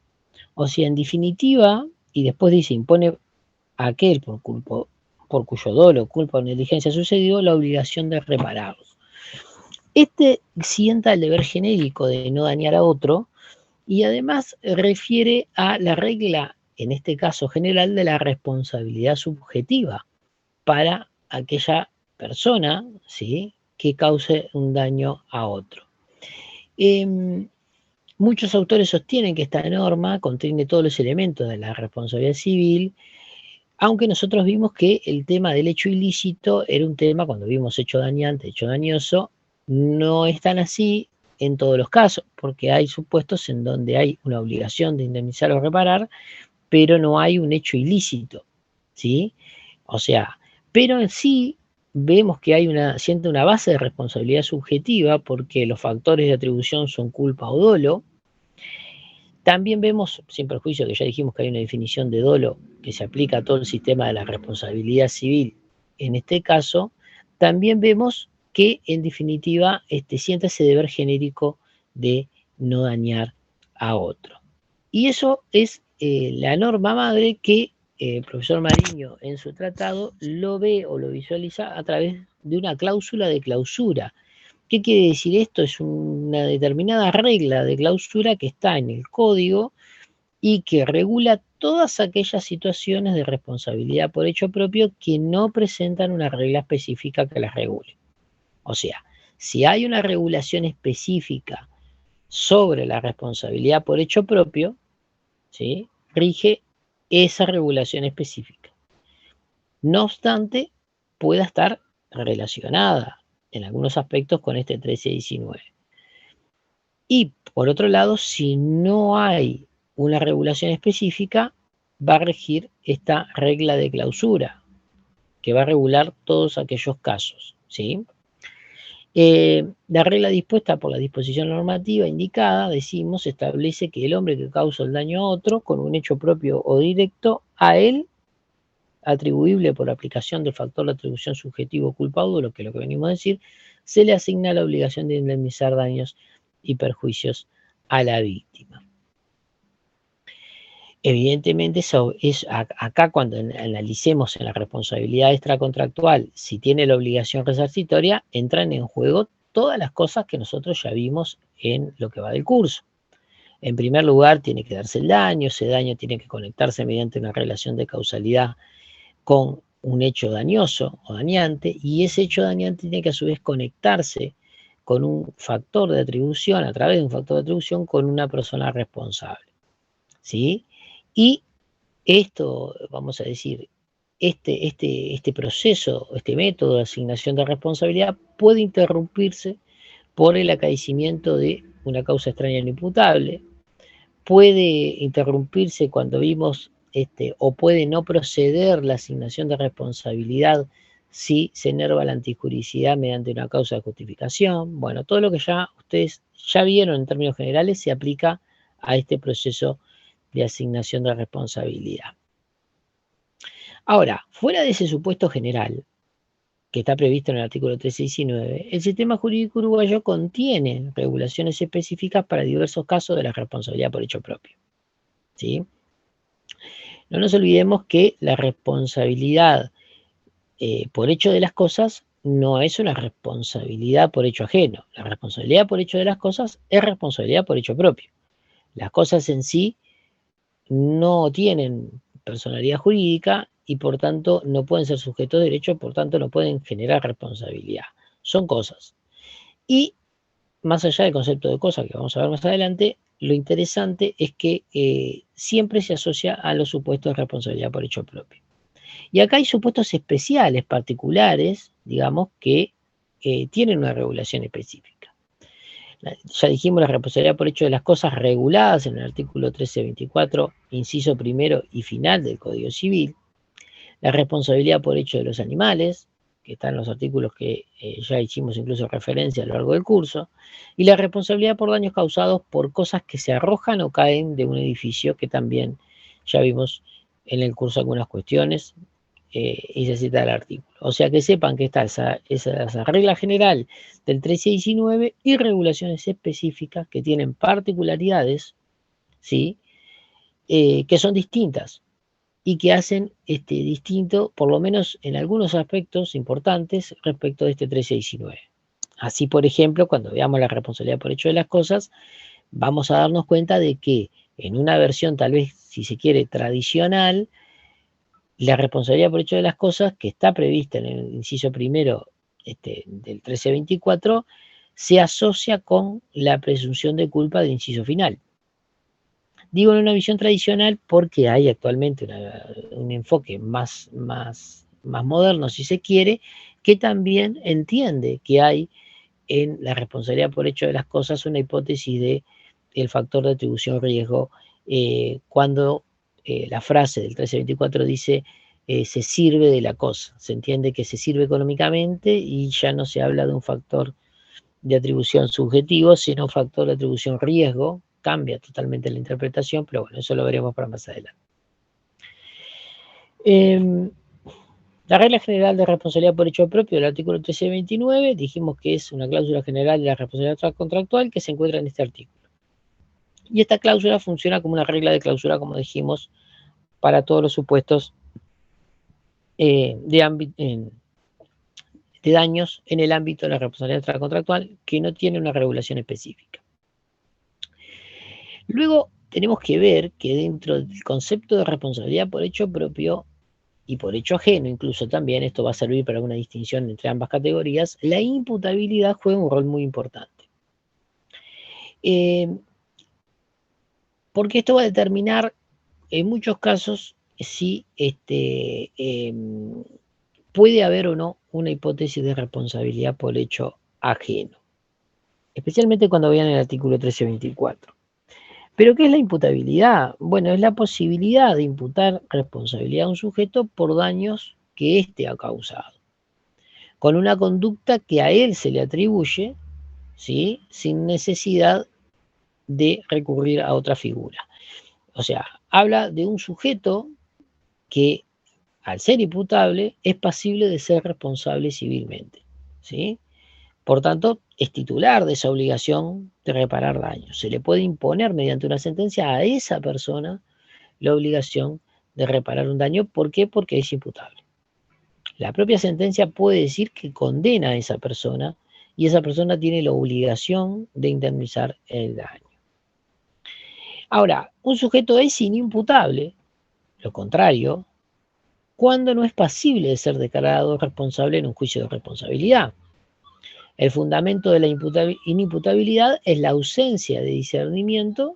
O sea, en definitiva, y después dice, impone a aquel por cuyo dolo, culpa o negligencia sucedió la obligación de repararlos. Este sienta el deber genérico de no dañar a otro y además refiere a la regla, en este caso general, de la responsabilidad subjetiva para aquella persona, ¿sí?, que cause un daño a otro. Muchos autores sostienen que esta norma contiene todos los elementos de la responsabilidad civil, aunque nosotros vimos que el tema del hecho ilícito era un tema, cuando vimos hecho dañante, hecho dañoso, no es tan así en todos los casos, porque hay supuestos en donde hay una obligación de indemnizar o reparar, pero no hay un hecho ilícito, ¿sí? O sea, pero en sí vemos que hay siente una base de responsabilidad subjetiva, porque los factores de atribución son culpa o dolo. También vemos, sin perjuicio que ya dijimos que hay una definición de dolo que se aplica a todo el sistema de la responsabilidad civil, en este caso, también vemos que en definitiva siente ese deber genérico de no dañar a otro. Y eso es la norma madre que el profesor Mariño en su tratado lo ve o lo visualiza a través de una cláusula de clausura. ¿Qué quiere decir esto? Es una determinada regla de clausura que está en el código y que regula todas aquellas situaciones de responsabilidad por hecho propio que no presentan una regla específica que las regule. O sea, si hay una regulación específica sobre la responsabilidad por hecho propio, ¿sí?, rige esa regulación específica. No obstante, pueda estar relacionada en algunos aspectos con este 1319. Y por otro lado, si no hay una regulación específica, va a regir esta regla de clausura, que va a regular todos aquellos casos, ¿sí? La regla dispuesta por la disposición normativa indicada, decimos, establece que el hombre que causa el daño a otro con un hecho propio o directo a él, atribuible por aplicación del factor de atribución subjetivo culpa o dolo, que es lo que venimos a decir, se le asigna la obligación de indemnizar daños y perjuicios a la víctima. Evidentemente, eso es acá cuando analicemos en la responsabilidad extracontractual, si tiene la obligación resarcitoria, entran en juego todas las cosas que nosotros ya vimos en lo que va del curso. En primer lugar, tiene que darse el daño, ese daño tiene que conectarse mediante una relación de causalidad con un hecho dañoso o dañante, y ese hecho dañante tiene que a su vez conectarse con un factor de atribución, a través de un factor de atribución, con una persona responsable, ¿sí? Y esto, vamos a decir, este proceso, este método de asignación de responsabilidad puede interrumpirse por el acaecimiento de una causa extraña no imputable, puede interrumpirse cuando vimos o puede no proceder la asignación de responsabilidad si se enerva la antijuricidad mediante una causa de justificación. Bueno, todo lo que ya ustedes ya vieron en términos generales se aplica a este proceso de asignación de responsabilidad. Ahora, fuera de ese supuesto general que está previsto en el artículo 1319, el sistema jurídico uruguayo contiene regulaciones específicas para diversos casos de la responsabilidad por hecho propio, ¿sí? No nos olvidemos que la responsabilidad por hecho de las cosas no es una responsabilidad por hecho ajeno. La responsabilidad por hecho de las cosas es responsabilidad por hecho propio. Las cosas en sí no tienen personalidad jurídica y por tanto no pueden ser sujetos de derecho, por tanto no pueden generar responsabilidad. Son cosas. Y más allá del concepto de cosa que vamos a ver más adelante, lo interesante es que siempre se asocia a los supuestos de responsabilidad por hecho propio. Y acá hay supuestos especiales, particulares, digamos, que tienen una regulación específica. Ya dijimos la responsabilidad por hecho de las cosas reguladas en el artículo 1324, inciso primero y final del Código Civil, la responsabilidad por hecho de los animales, que están en los artículos que ya hicimos incluso referencia a lo largo del curso, y la responsabilidad por daños causados por cosas que se arrojan o caen de un edificio, que también ya vimos en el curso algunas cuestiones, y se cita el artículo. O sea que sepan que está esa regla general del 1319 y regulaciones específicas que tienen particularidades, ¿sí? Que son distintas y que hacen distinto, por lo menos en algunos aspectos importantes, respecto de este 1319. Así, por ejemplo, cuando veamos la responsabilidad por hecho de las cosas, vamos a darnos cuenta de que en una versión tal vez, si se quiere, tradicional, la responsabilidad por hecho de las cosas, que está prevista en el inciso primero del 1324, se asocia con la presunción de culpa del inciso final. Digo en una visión tradicional porque hay actualmente un enfoque más moderno, si se quiere, que también entiende que hay en la responsabilidad por hecho de las cosas una hipótesis de el factor de atribución riesgo, cuando la frase del 1324 dice se sirve de la cosa, se entiende que se sirve económicamente y ya no se habla de un factor de atribución subjetivo, sino un factor de atribución riesgo. Cambia totalmente la interpretación, pero bueno, eso lo veremos para más adelante. La regla general de responsabilidad por hecho propio del artículo 1329, dijimos que es una cláusula general de la responsabilidad contractual que se encuentra en este artículo. Y esta cláusula funciona como una regla de clausura, como dijimos, para todos los supuestos de daños en el ámbito de la responsabilidad contractual que no tiene una regulación específica. Luego tenemos que ver que dentro del concepto de responsabilidad por hecho propio y por hecho ajeno, incluso también, esto va a servir para una distinción entre ambas categorías, la imputabilidad juega un rol muy importante. Porque esto va a determinar en muchos casos si puede haber o no una hipótesis de responsabilidad por hecho ajeno, especialmente cuando vean el artículo 1324. ¿Pero qué es la imputabilidad? Bueno, es la posibilidad de imputar responsabilidad a un sujeto por daños que éste ha causado, con una conducta que a él se le atribuye, ¿sí?, sin necesidad de recurrir a otra figura. O sea, habla de un sujeto que, al ser imputable, es pasible de ser responsable civilmente, ¿sí? Por tanto, es titular de esa obligación de reparar daños. Se le puede imponer mediante una sentencia a esa persona la obligación de reparar un daño. ¿Por qué? Porque es imputable. La propia sentencia puede decir que condena a esa persona y esa persona tiene la obligación de indemnizar el daño. Ahora, un sujeto es inimputable, lo contrario, cuando no es pasible de ser declarado responsable en un juicio de responsabilidad. El fundamento de la inimputabilidad es la ausencia de discernimiento,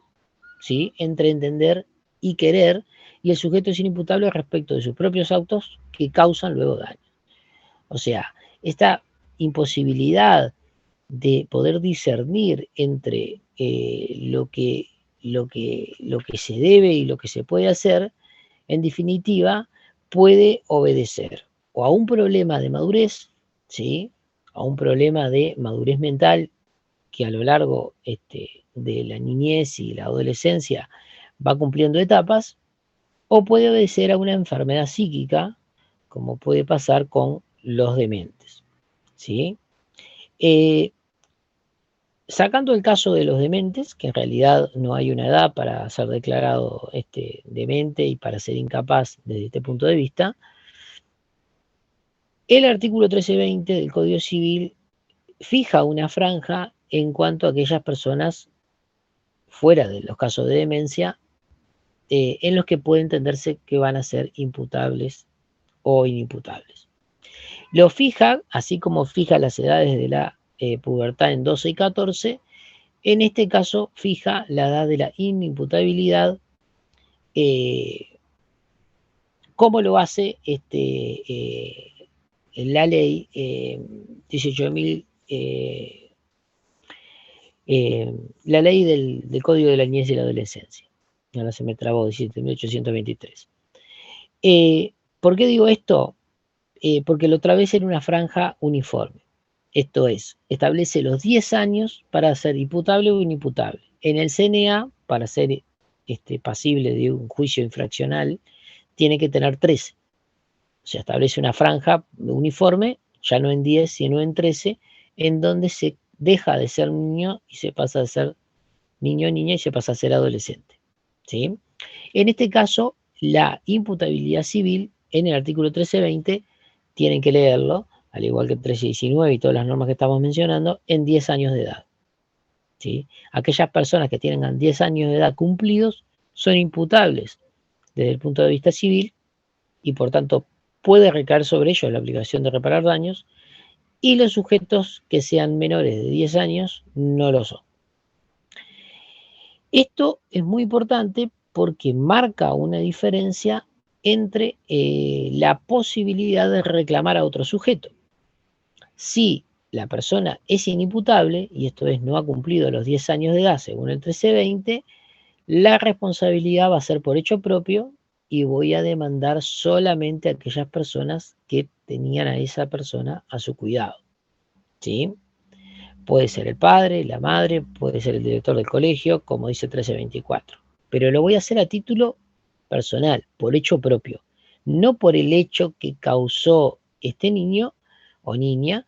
¿sí?, entre entender y querer, y el sujeto es inimputable respecto de sus propios actos que causan luego daño. O sea, esta imposibilidad de poder discernir entre lo que se debe y lo que se puede hacer, en definitiva, puede obedecer o a un problema de madurez, ¿sí?, a un problema de madurez mental que a lo largo de la niñez y la adolescencia va cumpliendo etapas, o puede obedecer a una enfermedad psíquica, como puede pasar con los dementes, ¿sí? Sacando el caso de los dementes, que en realidad no hay una edad para ser declarado demente y para ser incapaz desde este punto de vista, el artículo 1320 del Código Civil fija una franja en cuanto a aquellas personas fuera de los casos de demencia en los que puede entenderse que van a ser imputables o inimputables. Lo fija, así como fija las edades de la pubertad en 12 y 14, en este caso fija la edad de la inimputabilidad, como lo hace la ley 18.000 La ley del Código de la Niñez y la Adolescencia. Ahora se me trabó, 17.823. ¿Por qué digo esto? Porque la otra vez era una franja uniforme. Esto es, establece los 10 años para ser imputable o inimputable. En el CNA, para ser pasible de un juicio infraccional, tiene que tener 13. O sea, establece una franja uniforme, ya no en 10, sino en 13, en donde se deja de ser niño y se pasa a ser niño o niña y se pasa a ser adolescente. ¿Sí? En este caso, la imputabilidad civil, en el artículo 1320, tienen que leerlo, al igual que el 1319 y todas las normas que estamos mencionando, en 10 años de edad. ¿Sí? Aquellas personas que tengan 10 años de edad cumplidos son imputables desde el punto de vista civil y por tanto puede recaer sobre ellos la obligación de reparar daños, y los sujetos que sean menores de 10 años no lo son. Esto es muy importante porque marca una diferencia entre la posibilidad de reclamar a otro sujeto. Si la persona es inimputable, y esto es, no ha cumplido los 10 años de edad según el 1320, la responsabilidad va a ser por hecho propio y voy a demandar solamente a aquellas personas que tenían a esa persona a su cuidado. ¿Sí? Puede ser el padre, la madre, puede ser el director del colegio, como dice 1324. Pero lo voy a hacer a título personal, por hecho propio, no por el hecho que causó este niño o niña,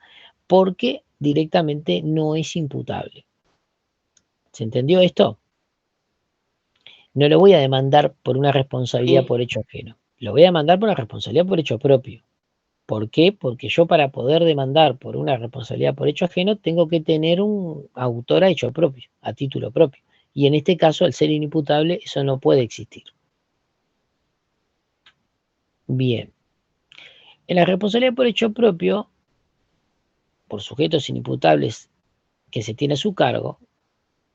porque directamente no es imputable. ¿Se entendió esto? No lo voy a demandar por una responsabilidad por hecho ajeno. Lo voy a demandar por una responsabilidad por hecho propio. ¿Por qué? Porque yo, para poder demandar por una responsabilidad por hecho ajeno, tengo que tener un autor a hecho propio, a título propio. Y en este caso, al ser inimputable, eso no puede existir. Bien. En la responsabilidad por hecho propio, por sujetos inimputables que se tiene a su cargo,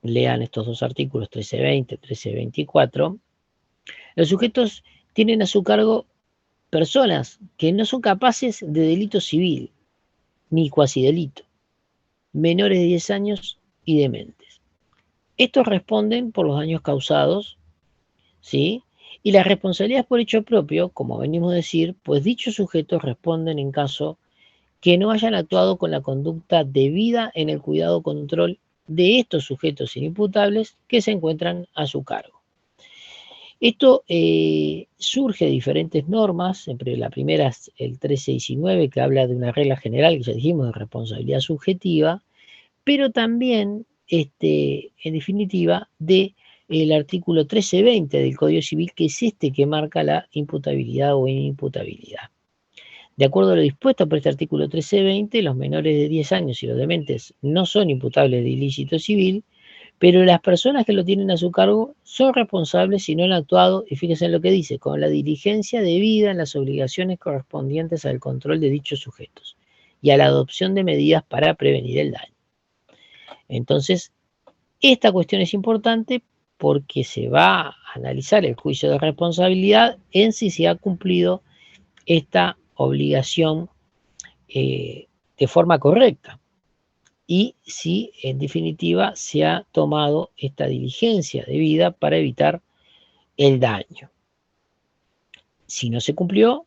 lean estos dos artículos 1320, 1324, los sujetos tienen a su cargo personas que no son capaces de delito civil, ni cuasi delito, menores de 10 años y dementes. Estos responden por los daños causados, ¿sí? Y las responsabilidades por hecho propio, como venimos a decir, pues dichos sujetos responden en caso que no hayan actuado con la conducta debida en el cuidado o control de estos sujetos inimputables que se encuentran a su cargo. Esto surge de diferentes normas. La primera es el 1319, que habla de una regla general, que ya dijimos, de responsabilidad subjetiva, pero también, en definitiva, del artículo 1320 del Código Civil, que es que marca la imputabilidad o inimputabilidad. De acuerdo a lo dispuesto por este artículo 1320, los menores de 10 años y los dementes no son imputables de ilícito civil, pero las personas que lo tienen a su cargo son responsables si no han actuado, y fíjense en lo que dice, con la diligencia debida en las obligaciones correspondientes al control de dichos sujetos y a la adopción de medidas para prevenir el daño. Entonces, esta cuestión es importante porque se va a analizar el juicio de responsabilidad en si se ha cumplido esta obligación de forma correcta y si en definitiva se ha tomado esta diligencia debida para evitar el daño. Si no se cumplió,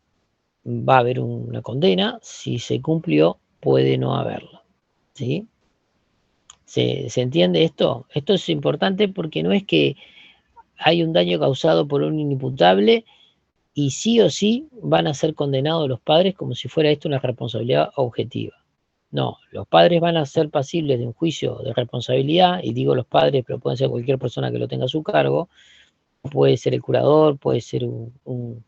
va a haber una condena. Si se cumplió, puede no haberla. ¿Sí? ¿Se entiende esto? Esto es importante porque no es que hay un daño causado por un inimputable y sí o sí van a ser condenados los padres como si fuera esto una responsabilidad objetiva. No, los padres van a ser pasibles de un juicio de responsabilidad, y digo los padres, pero pueden ser cualquier persona que lo tenga a su cargo, puede ser el curador, puede ser un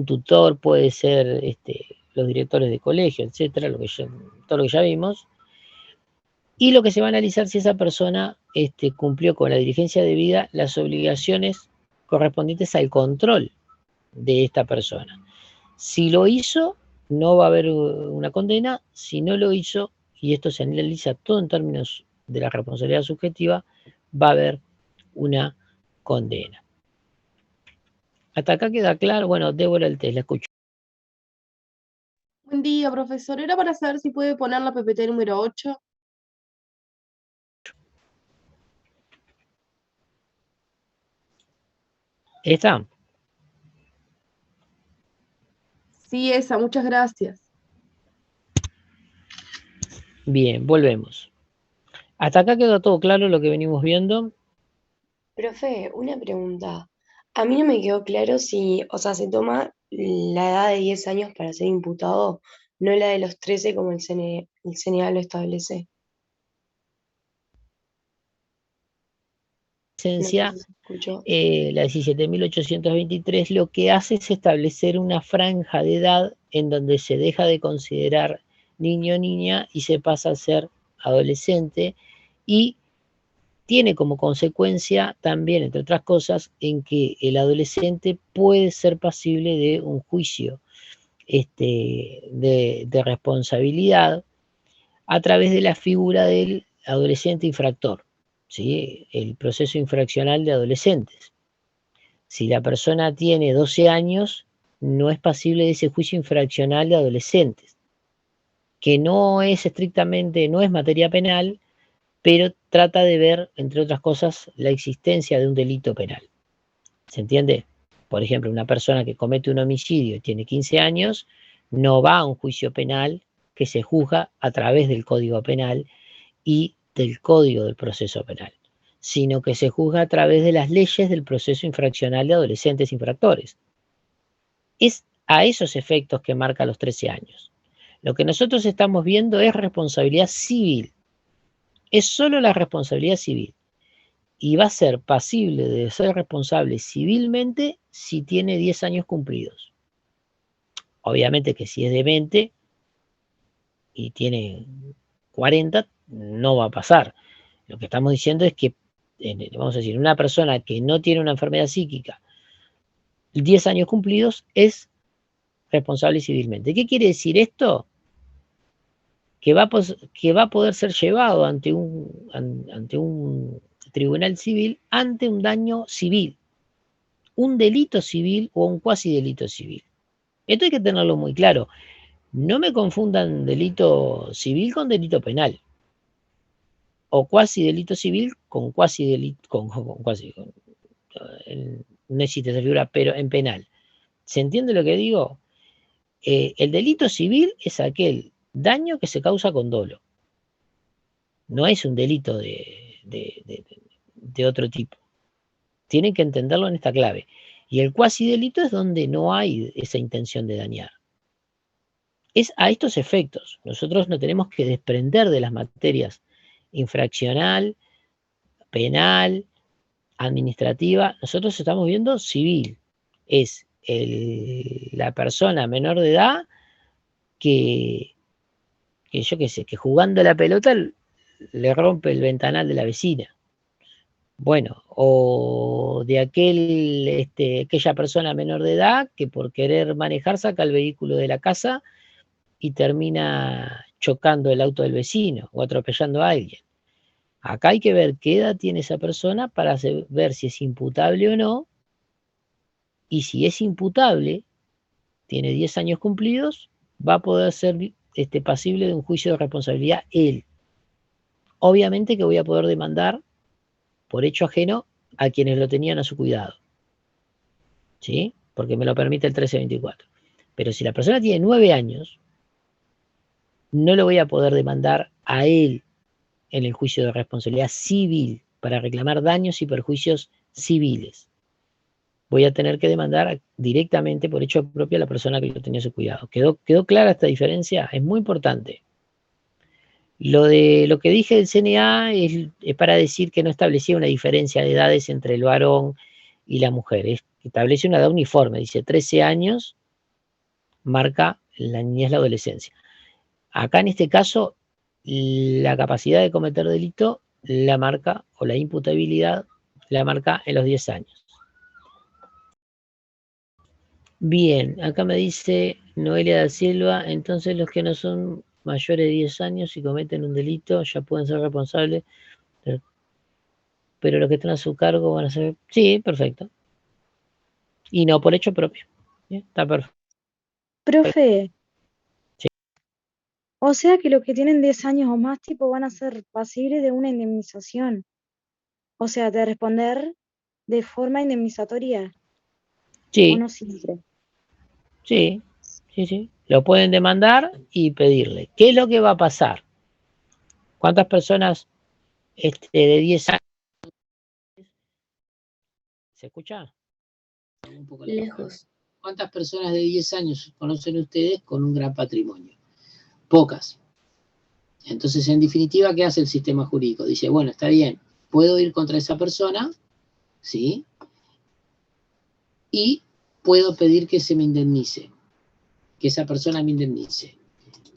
tutor, puede ser los directores de colegio, etcétera, todo lo que ya vimos. Y lo que se va a analizar si esa persona cumplió con la diligencia debida las obligaciones correspondientes al control de esta persona. Si lo hizo, no va a haber una condena. Si no lo hizo, y esto se analiza todo en términos de la responsabilidad subjetiva, va a haber una condena. ¿Hasta acá queda claro? Bueno, Débora el test, la escucho. Buen día, profesor. Era para saber si puede poner la PPT número 8. ¿Esta? Sí, esa, muchas gracias. Bien, volvemos. Hasta acá quedó todo claro lo que venimos viendo. Profe, una pregunta. A mí no me quedó claro si, o sea, se toma la edad de 10 años para ser imputado, no la de los 13 como el CNA lo establece. No sé Licencia, si se escuchó. la 17.823 lo que hace es establecer una franja de edad en donde se deja de considerar niño o niña y se pasa a ser adolescente, y tiene como consecuencia también, entre otras cosas, en que el adolescente puede ser pasible de un juicio de responsabilidad a través de la figura del adolescente infractor, ¿sí? El proceso infraccional de adolescentes. Si la persona tiene 12 años, no es pasible de ese juicio infraccional de adolescentes, que no es estrictamente, no es materia penal, pero trata de ver, entre otras cosas, la existencia de un delito penal. ¿Se entiende? Por ejemplo, una persona que comete un homicidio y tiene 15 años, no va a un juicio penal que se juzga a través del Código Penal y del Código del Proceso Penal, sino que se juzga a través de las leyes del proceso infraccional de adolescentes infractores. Es a esos efectos que marca los 13 años. Lo que nosotros estamos viendo es responsabilidad civil. Es solo la responsabilidad civil. Y va a ser pasible de ser responsable civilmente si tiene 10 años cumplidos. Obviamente que si es de 20 y tiene 40, no va a pasar. Lo que estamos diciendo es que, vamos a decir, una persona que no tiene una enfermedad psíquica, 10 años cumplidos, es responsable civilmente. ¿Qué quiere decir esto? Que va a poder ser llevado ante un tribunal civil ante un daño civil, un delito civil o un cuasi delito civil. Esto hay que tenerlo muy claro. No me confundan delito civil con delito penal, o cuasi delito civil con cuasi delito, no existe esa figura, pero en penal. ¿Se entiende lo que digo? El delito civil es aquel daño que se causa con dolo. No es un delito de otro tipo. Tienen que entenderlo en esta clave. Y el cuasi delito es donde no hay esa intención de dañar. Es a estos efectos. Nosotros nos tenemos que desprender de las materias infraccional, penal, administrativa. Nosotros estamos viendo civil. Es la persona menor de edad que yo qué sé, que jugando la pelota le rompe el ventanal de la vecina. Bueno, o de aquella persona menor de edad que por querer manejar saca el vehículo de la casa y termina chocando el auto del vecino o atropellando a alguien. Acá hay que ver qué edad tiene esa persona para ver si es imputable o no, y si es imputable, tiene 10 años cumplidos, va a poder ser pasible de un juicio de responsabilidad él. Obviamente que voy a poder demandar por hecho ajeno a quienes lo tenían a su cuidado, ¿sí? Porque me lo permite el 1324. Pero si la persona tiene 9 años, no lo voy a poder demandar a él en el juicio de responsabilidad civil para reclamar daños y perjuicios civiles. Voy a tener que demandar directamente por hecho propio a la persona que lo tenía a su cuidado. ¿Quedó clara esta diferencia? Es muy importante. Lo que dije del CNA es para decir que no establecía una diferencia de edades entre el varón y la mujer. Establece una edad uniforme, dice 13 años, marca la niñez, la adolescencia. Acá en este caso, la capacidad de cometer delito la marca, o la imputabilidad la marca en los 10 años. Bien, acá me dice Noelia da Silva, entonces los que no son mayores de 10 años y cometen un delito ya pueden ser responsables, pero los que están a su cargo van a ser... Sí, perfecto. Y no por hecho propio. ¿Bien? Está perfecto. Profe, Sí. o sea que los que tienen 10 años o más tipo van a ser pasibles de una indemnización. O sea, de responder de forma indemnizatoria. Sí, no siempre? sí. Lo pueden demandar y pedirle. ¿Qué es lo que va a pasar? ¿Cuántas personas de 10 años? ¿Se escucha? Un poco Lejos. ¿Cuántas personas de 10 años conocen ustedes con un gran patrimonio? Pocas. Entonces, en definitiva, ¿qué hace el sistema jurídico? Dice, bueno, está bien, puedo ir contra esa persona, ¿sí? Y puedo pedir que se me indemnice, que esa persona me indemnice.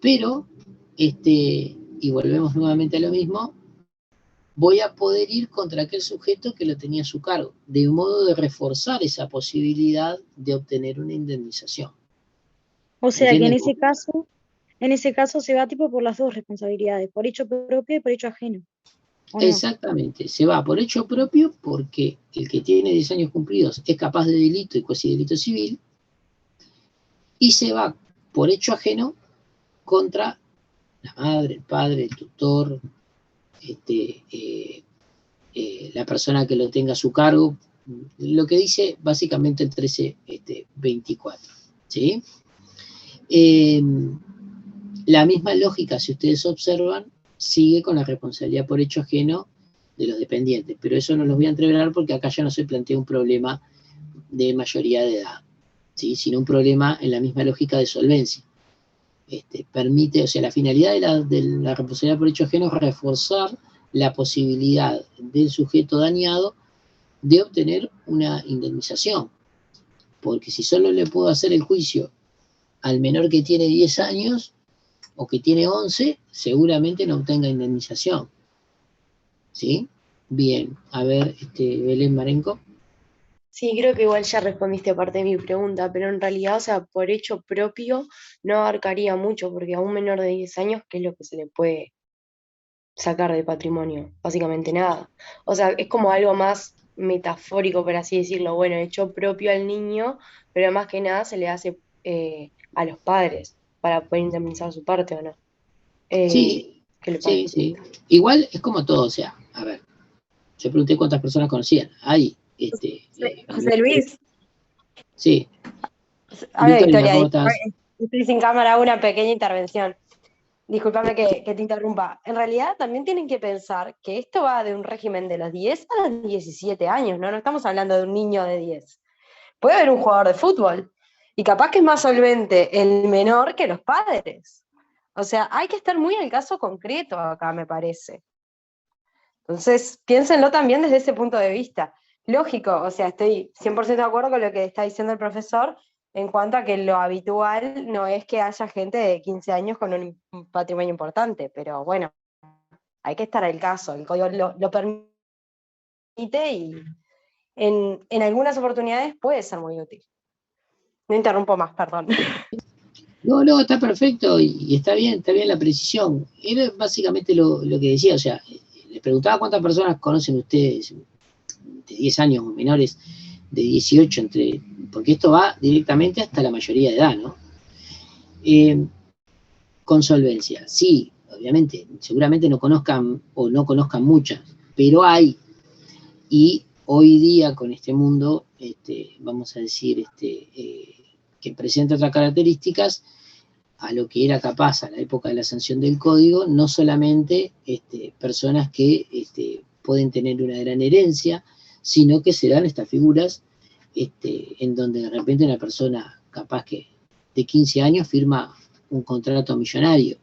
Pero, y volvemos nuevamente a lo mismo, voy a poder ir contra aquel sujeto que lo tenía a su cargo, de un modo de reforzar esa posibilidad de obtener una indemnización. O sea que en ¿Entienden? ese caso se va tipo por las dos responsabilidades, por hecho propio y por hecho ajeno. ¿O no? Exactamente, se va por hecho propio porque el que tiene 10 años cumplidos es capaz de delito y cuasi delito civil, y se va por hecho ajeno contra la madre, el padre, el tutor, la persona que lo tenga a su cargo, lo que dice básicamente el 1324. ¿Sí? La misma lógica, si ustedes observan, sigue con la responsabilidad por hecho ajeno de los dependientes, pero eso no los voy a entreverar porque acá ya no se plantea un problema de mayoría de edad, ¿sí? Sino un problema en la misma lógica de solvencia. Permite, o sea, la finalidad de la responsabilidad por hecho ajeno es reforzar la posibilidad del sujeto dañado de obtener una indemnización, porque si solo le puedo hacer el juicio al menor que tiene 10 años o que tiene 11, seguramente no obtenga indemnización. ¿Sí? Bien, a ver, Belén Marenco. Sí, creo que igual ya respondiste parte de mi pregunta, pero en realidad, o sea, por hecho propio no abarcaría mucho, porque a un menor de 10 años, ¿qué es lo que se le puede sacar de patrimonio? Básicamente nada. O sea, es como algo más metafórico, por así decirlo. Bueno, hecho propio al niño, pero más que nada se le hace a los padres para poder indemnizar su parte, ¿o no? Sí, ¿Qué le sí, parece? sí. Igual es como todo, o sea, a ver, yo pregunté cuántas personas conocían. Hay, José Luis, sí. a ver, Victorina, Victoria, ¿cómo estás? estoy sin cámara, hago una pequeña intervención. Discúlpame que te interrumpa. En realidad también tienen que pensar que esto va de un régimen de los 10 a los 17 años, ¿no? No estamos hablando de un niño de 10. Puede haber un jugador de fútbol y capaz que es más solvente el menor que los padres. O sea, hay que estar muy en el caso concreto acá, me parece. Entonces, piénsenlo también desde ese punto de vista. Lógico, o sea, estoy 100% de acuerdo con lo que está diciendo el profesor en cuanto a que lo habitual no es que haya gente de 15 años con un patrimonio importante, pero bueno, hay que estar al caso, el código lo permite y en algunas oportunidades puede ser muy útil. No interrumpo más, perdón. No, está perfecto y está bien la precisión. Era básicamente lo que decía, o sea, les preguntaba cuántas personas conocen ustedes de 10 años o menores de 18, porque esto va directamente hasta la mayoría de edad, ¿no? Con solvencia, sí, obviamente, seguramente no conozcan muchas, pero hay, y hoy día con este mundo, vamos a decir, que presenta otras características a lo que era capaz a la época de la sanción del código, no solamente personas que pueden tener una gran herencia, sino que se dan estas figuras en donde de repente una persona capaz que de 15 años firma un contrato millonario.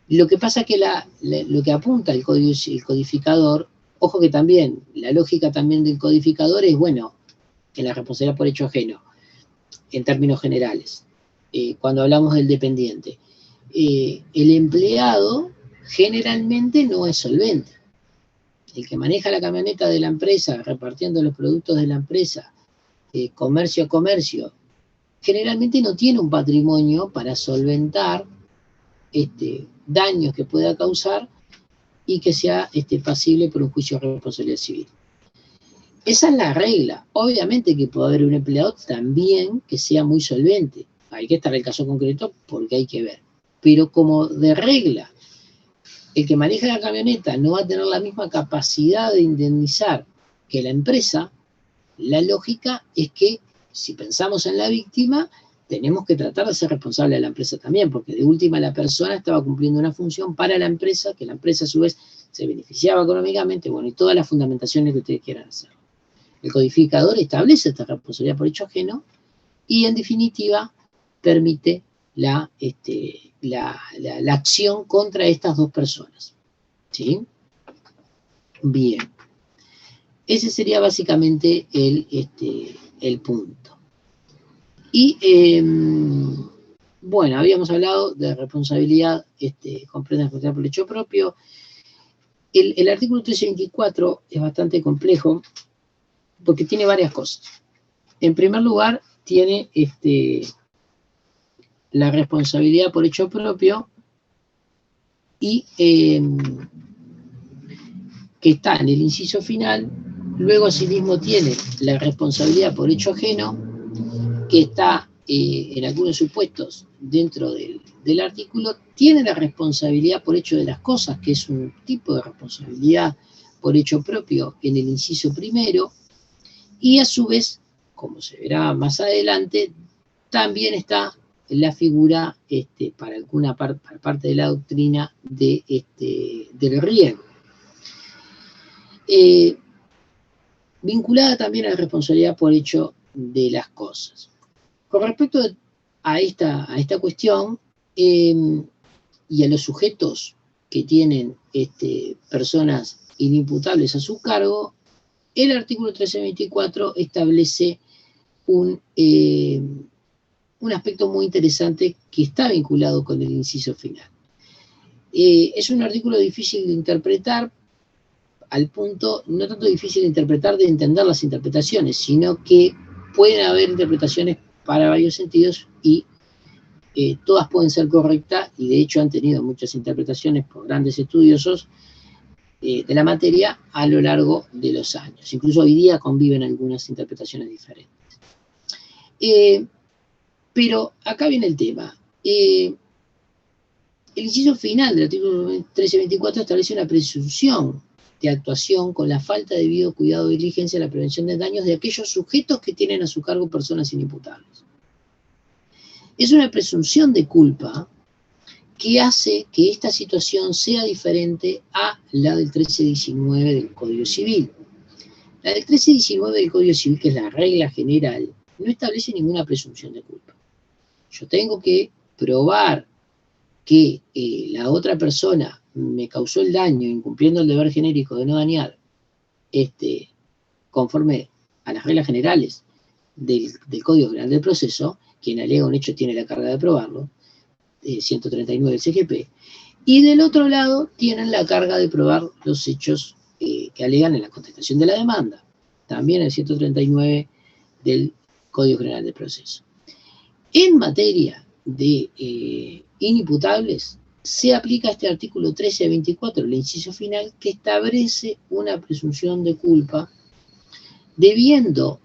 Lo que pasa es que lo que apunta el codificador, ojo que también, la lógica también del codificador es, bueno, en la responsabilidad por hecho ajeno, en términos generales, cuando hablamos del dependiente. El empleado generalmente no es solvente. El que maneja la camioneta de la empresa, repartiendo los productos de la empresa, comercio a comercio, generalmente no tiene un patrimonio para solventar daños que pueda causar y que sea pasible por un juicio de responsabilidad civil. Esa es la regla. Obviamente que puede haber un empleado también que sea muy solvente. Hay que estar en el caso concreto porque hay que ver. Pero como de regla, el que maneja la camioneta no va a tener la misma capacidad de indemnizar que la empresa, La lógica es que si pensamos en la víctima, tenemos que tratar de ser responsable de la empresa también, porque de última la persona estaba cumpliendo una función para la empresa, que la empresa a su vez se beneficiaba económicamente, bueno, y todas las fundamentaciones que ustedes quieran hacer. El codificador establece esta responsabilidad por hecho ajeno y en definitiva permite la acción contra estas dos personas. ¿Sí? Bien. Ese sería básicamente el punto. Y, bueno, habíamos hablado de responsabilidad, comprende responsabilidad por hecho propio. El artículo 1324 es bastante complejo porque tiene varias cosas. En primer lugar, tiene la responsabilidad por hecho propio y que está en el inciso final. Luego, asimismo, tiene la responsabilidad por hecho ajeno, que está en algunos supuestos dentro del artículo. Tiene la responsabilidad por hecho de las cosas, que es un tipo de responsabilidad por hecho propio en el inciso primero, y a su vez, como se verá más adelante, también está la figura para alguna parte de la doctrina del riesgo. Vinculada también a la responsabilidad por hecho de las cosas. Con respecto a esta cuestión y a los sujetos que tienen personas inimputables a su cargo, el artículo 1324 establece un aspecto muy interesante que está vinculado con el inciso final. Es un artículo difícil de interpretar, al punto, no tanto difícil de interpretar, de entender las interpretaciones, sino que pueden haber interpretaciones para varios sentidos y todas pueden ser correctas, y de hecho han tenido muchas interpretaciones por grandes estudiosos de la materia a lo largo de los años. Incluso hoy día conviven algunas interpretaciones diferentes. Pero acá viene el tema. El inciso final del artículo 1324 establece una presunción de actuación con la falta de debido cuidado o diligencia en la prevención de daños de aquellos sujetos que tienen a su cargo personas inimputables. Es una presunción de culpa que hace que esta situación sea diferente a la del 1319 del Código Civil. La del 1319 del Código Civil, que es la regla general, no establece ninguna presunción de culpa. Yo tengo que probar que la otra persona me causó el daño incumpliendo el deber genérico de no dañar conforme a las reglas generales del Código General del Proceso. Quien alega un hecho tiene la carga de probarlo, 139 del CGP, y del otro lado tienen la carga de probar los hechos que alegan en la contestación de la demanda, también el 139 del Código General del Proceso. En materia de inimputables, se aplica este artículo 1324, el inciso final, que establece una presunción de culpa, debiendo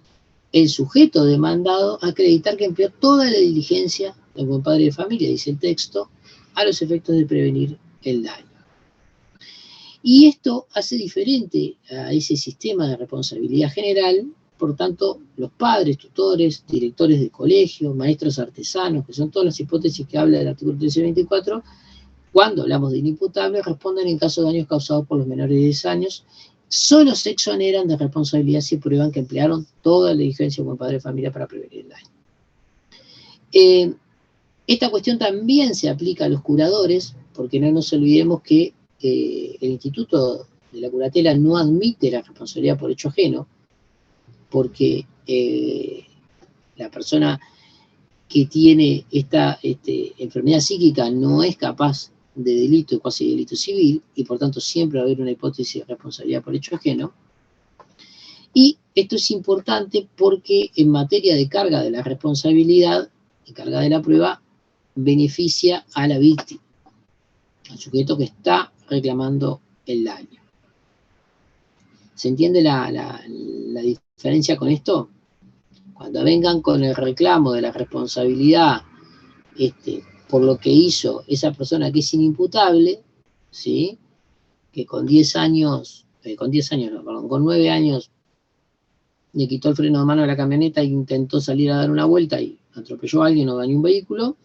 el sujeto demandado acreditar que empleó toda la diligencia del buen padre de familia, dice el texto, a los efectos de prevenir el daño. Y esto hace diferente a ese sistema de responsabilidad general. Por tanto, los padres, tutores, directores de colegio, maestros artesanos, que son todas las hipótesis que habla del artículo 1324, cuando hablamos de inimputables, responden en caso de daños causados por los menores de 10 años, solo se exoneran de responsabilidad si prueban que emplearon toda la diligencia como padre de familia para prevenir el daño. Esta cuestión también se aplica a los curadores, porque no nos olvidemos que el Instituto de la Curatela no admite la responsabilidad por hecho ajeno, porque la persona que tiene esta enfermedad psíquica no es capaz de delito y cuasi delito civil, y por tanto siempre va a haber una hipótesis de responsabilidad por hecho ajeno. Y esto es importante porque en materia de carga de la responsabilidad y carga de la prueba, beneficia a la víctima, al sujeto que está reclamando el daño. ¿Se entiende la diferencia con esto? Cuando vengan con el reclamo de la responsabilidad por lo que hizo esa persona que es inimputable, ¿sí? Que con 9 años le quitó el freno de mano de la camioneta e intentó salir a dar una vuelta y atropelló a alguien o dañó un vehículo,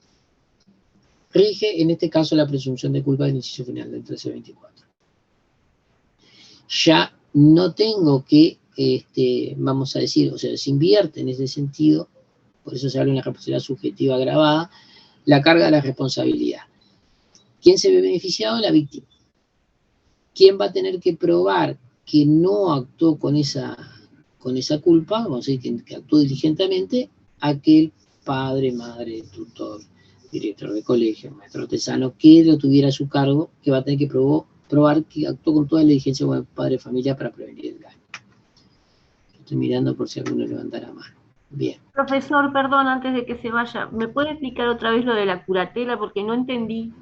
rige en este caso la presunción de culpa del inciso final del 1324. Ya no tengo que, vamos a decir, o sea, se invierte en ese sentido, por eso se habla de una responsabilidad subjetiva agravada, la carga de la responsabilidad. ¿Quién se ve beneficiado? La víctima. ¿Quién va a tener que probar que no actuó con esa culpa? Vamos a decir que actuó diligentemente, aquel padre, madre, tutor, director de colegio, maestro artesano, que lo tuviera a su cargo, que va a tener que probar que actuó con toda la diligencia como padre de familia para prevenir el daño. Estoy mirando por si alguno levanta la mano. Bien. Profesor, perdón, antes de que se vaya, ¿me puede explicar otra vez lo de la curatela? Porque no entendí.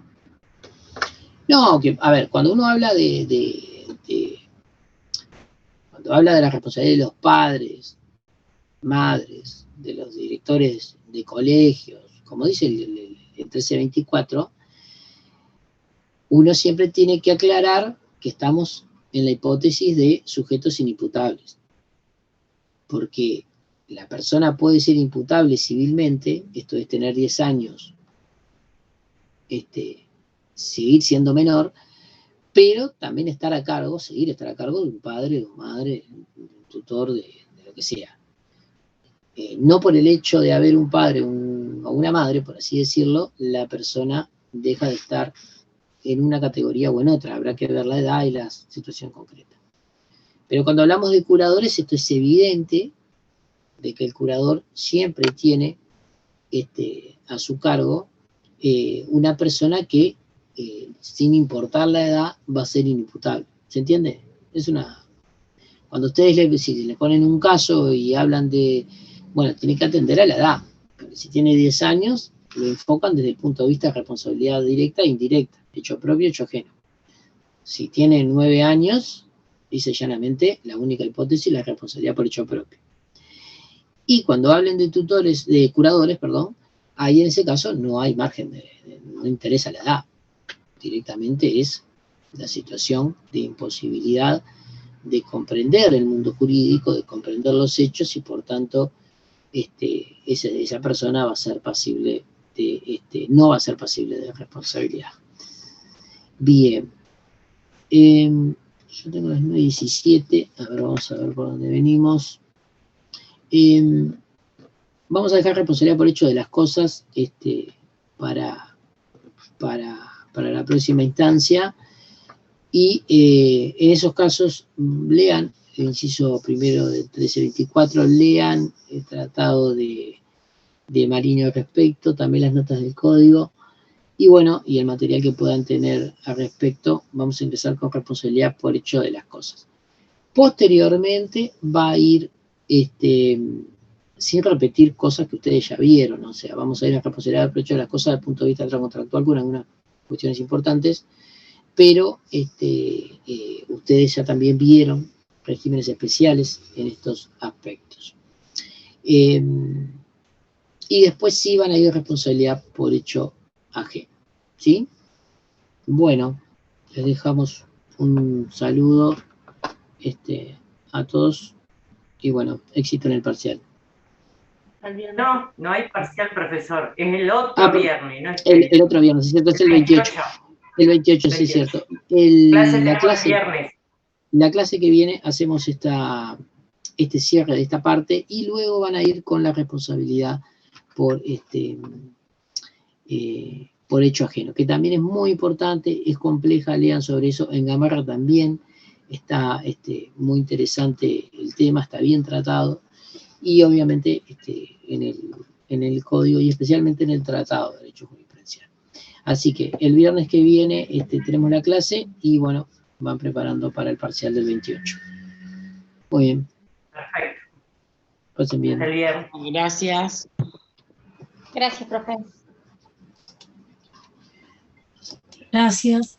No, que, a ver, cuando uno habla cuando habla de la responsabilidad de los padres, madres, de los directores de colegios, como dice el 1324, uno siempre tiene que aclarar que estamos en la hipótesis de sujetos inimputables. Porque la persona puede ser imputable civilmente, esto es tener 10 años, seguir siendo menor, pero también seguir estar a cargo de un padre o madre, un tutor de lo que sea. No por el hecho de haber un padre o una madre, por así decirlo, la persona deja de estar en una categoría o en otra. Habrá que ver la edad y la situación concreta. Pero cuando hablamos de curadores, esto es evidente de que el curador siempre tiene a su cargo una persona que, sin importar la edad, va a ser inimputable. ¿Se entiende? Cuando ustedes si le ponen un caso y hablan de, bueno, tiene que atender a la edad. Porque si tiene 10 años, lo enfocan desde el punto de vista de responsabilidad directa e indirecta, hecho propio, hecho ajeno. Si tiene 9 años, dice llanamente, la única hipótesis es la responsabilidad por hecho propio. Y cuando hablen de curadores, ahí en ese caso no hay margen, no interesa la edad. Directamente es la situación de imposibilidad de comprender el mundo jurídico, de comprender los hechos y por tanto esa persona va a ser pasible no va a ser pasible de responsabilidad. Bien. Yo tengo las 9:17. A ver, vamos a ver por dónde venimos. Vamos a dejar responsabilidad por hecho de las cosas para la próxima instancia. Y en esos casos, lean el inciso primero del 1324, lean el tratado de Mariño al respecto, también las notas del código, y bueno, y el material que puedan tener al respecto. Vamos a empezar con responsabilidad por hecho de las cosas. Posteriormente va a ir, sin repetir cosas que ustedes ya vieron, o sea, vamos a ir a responsabilidad por hecho de las cosas desde el punto de vista contractual con algunas cuestiones importantes, pero ustedes ya también vieron regímenes especiales en estos aspectos. Y después sí van a ir responsabilidad por hecho ajeno, ¿sí? Bueno, les dejamos un saludo a todos y bueno, éxito en el parcial. No hay parcial, profesor, es el otro viernes. No es el otro viernes, ¿es cierto? Es el 28. El 28, sí, es cierto. La clase que viene hacemos este cierre de esta parte y luego van a ir con la responsabilidad por hecho ajeno, que también es muy importante, es compleja, lean sobre eso. En Gamarra también está muy interesante el tema, está bien tratado, y obviamente en el código y especialmente en el tratado de derecho jurisprudencial. Así que el viernes que viene tenemos la clase y bueno, van preparando para el parcial del 28. Muy bien. Perfecto. Pasen bien. Hasta el viernes. Gracias. Gracias, profe. Gracias.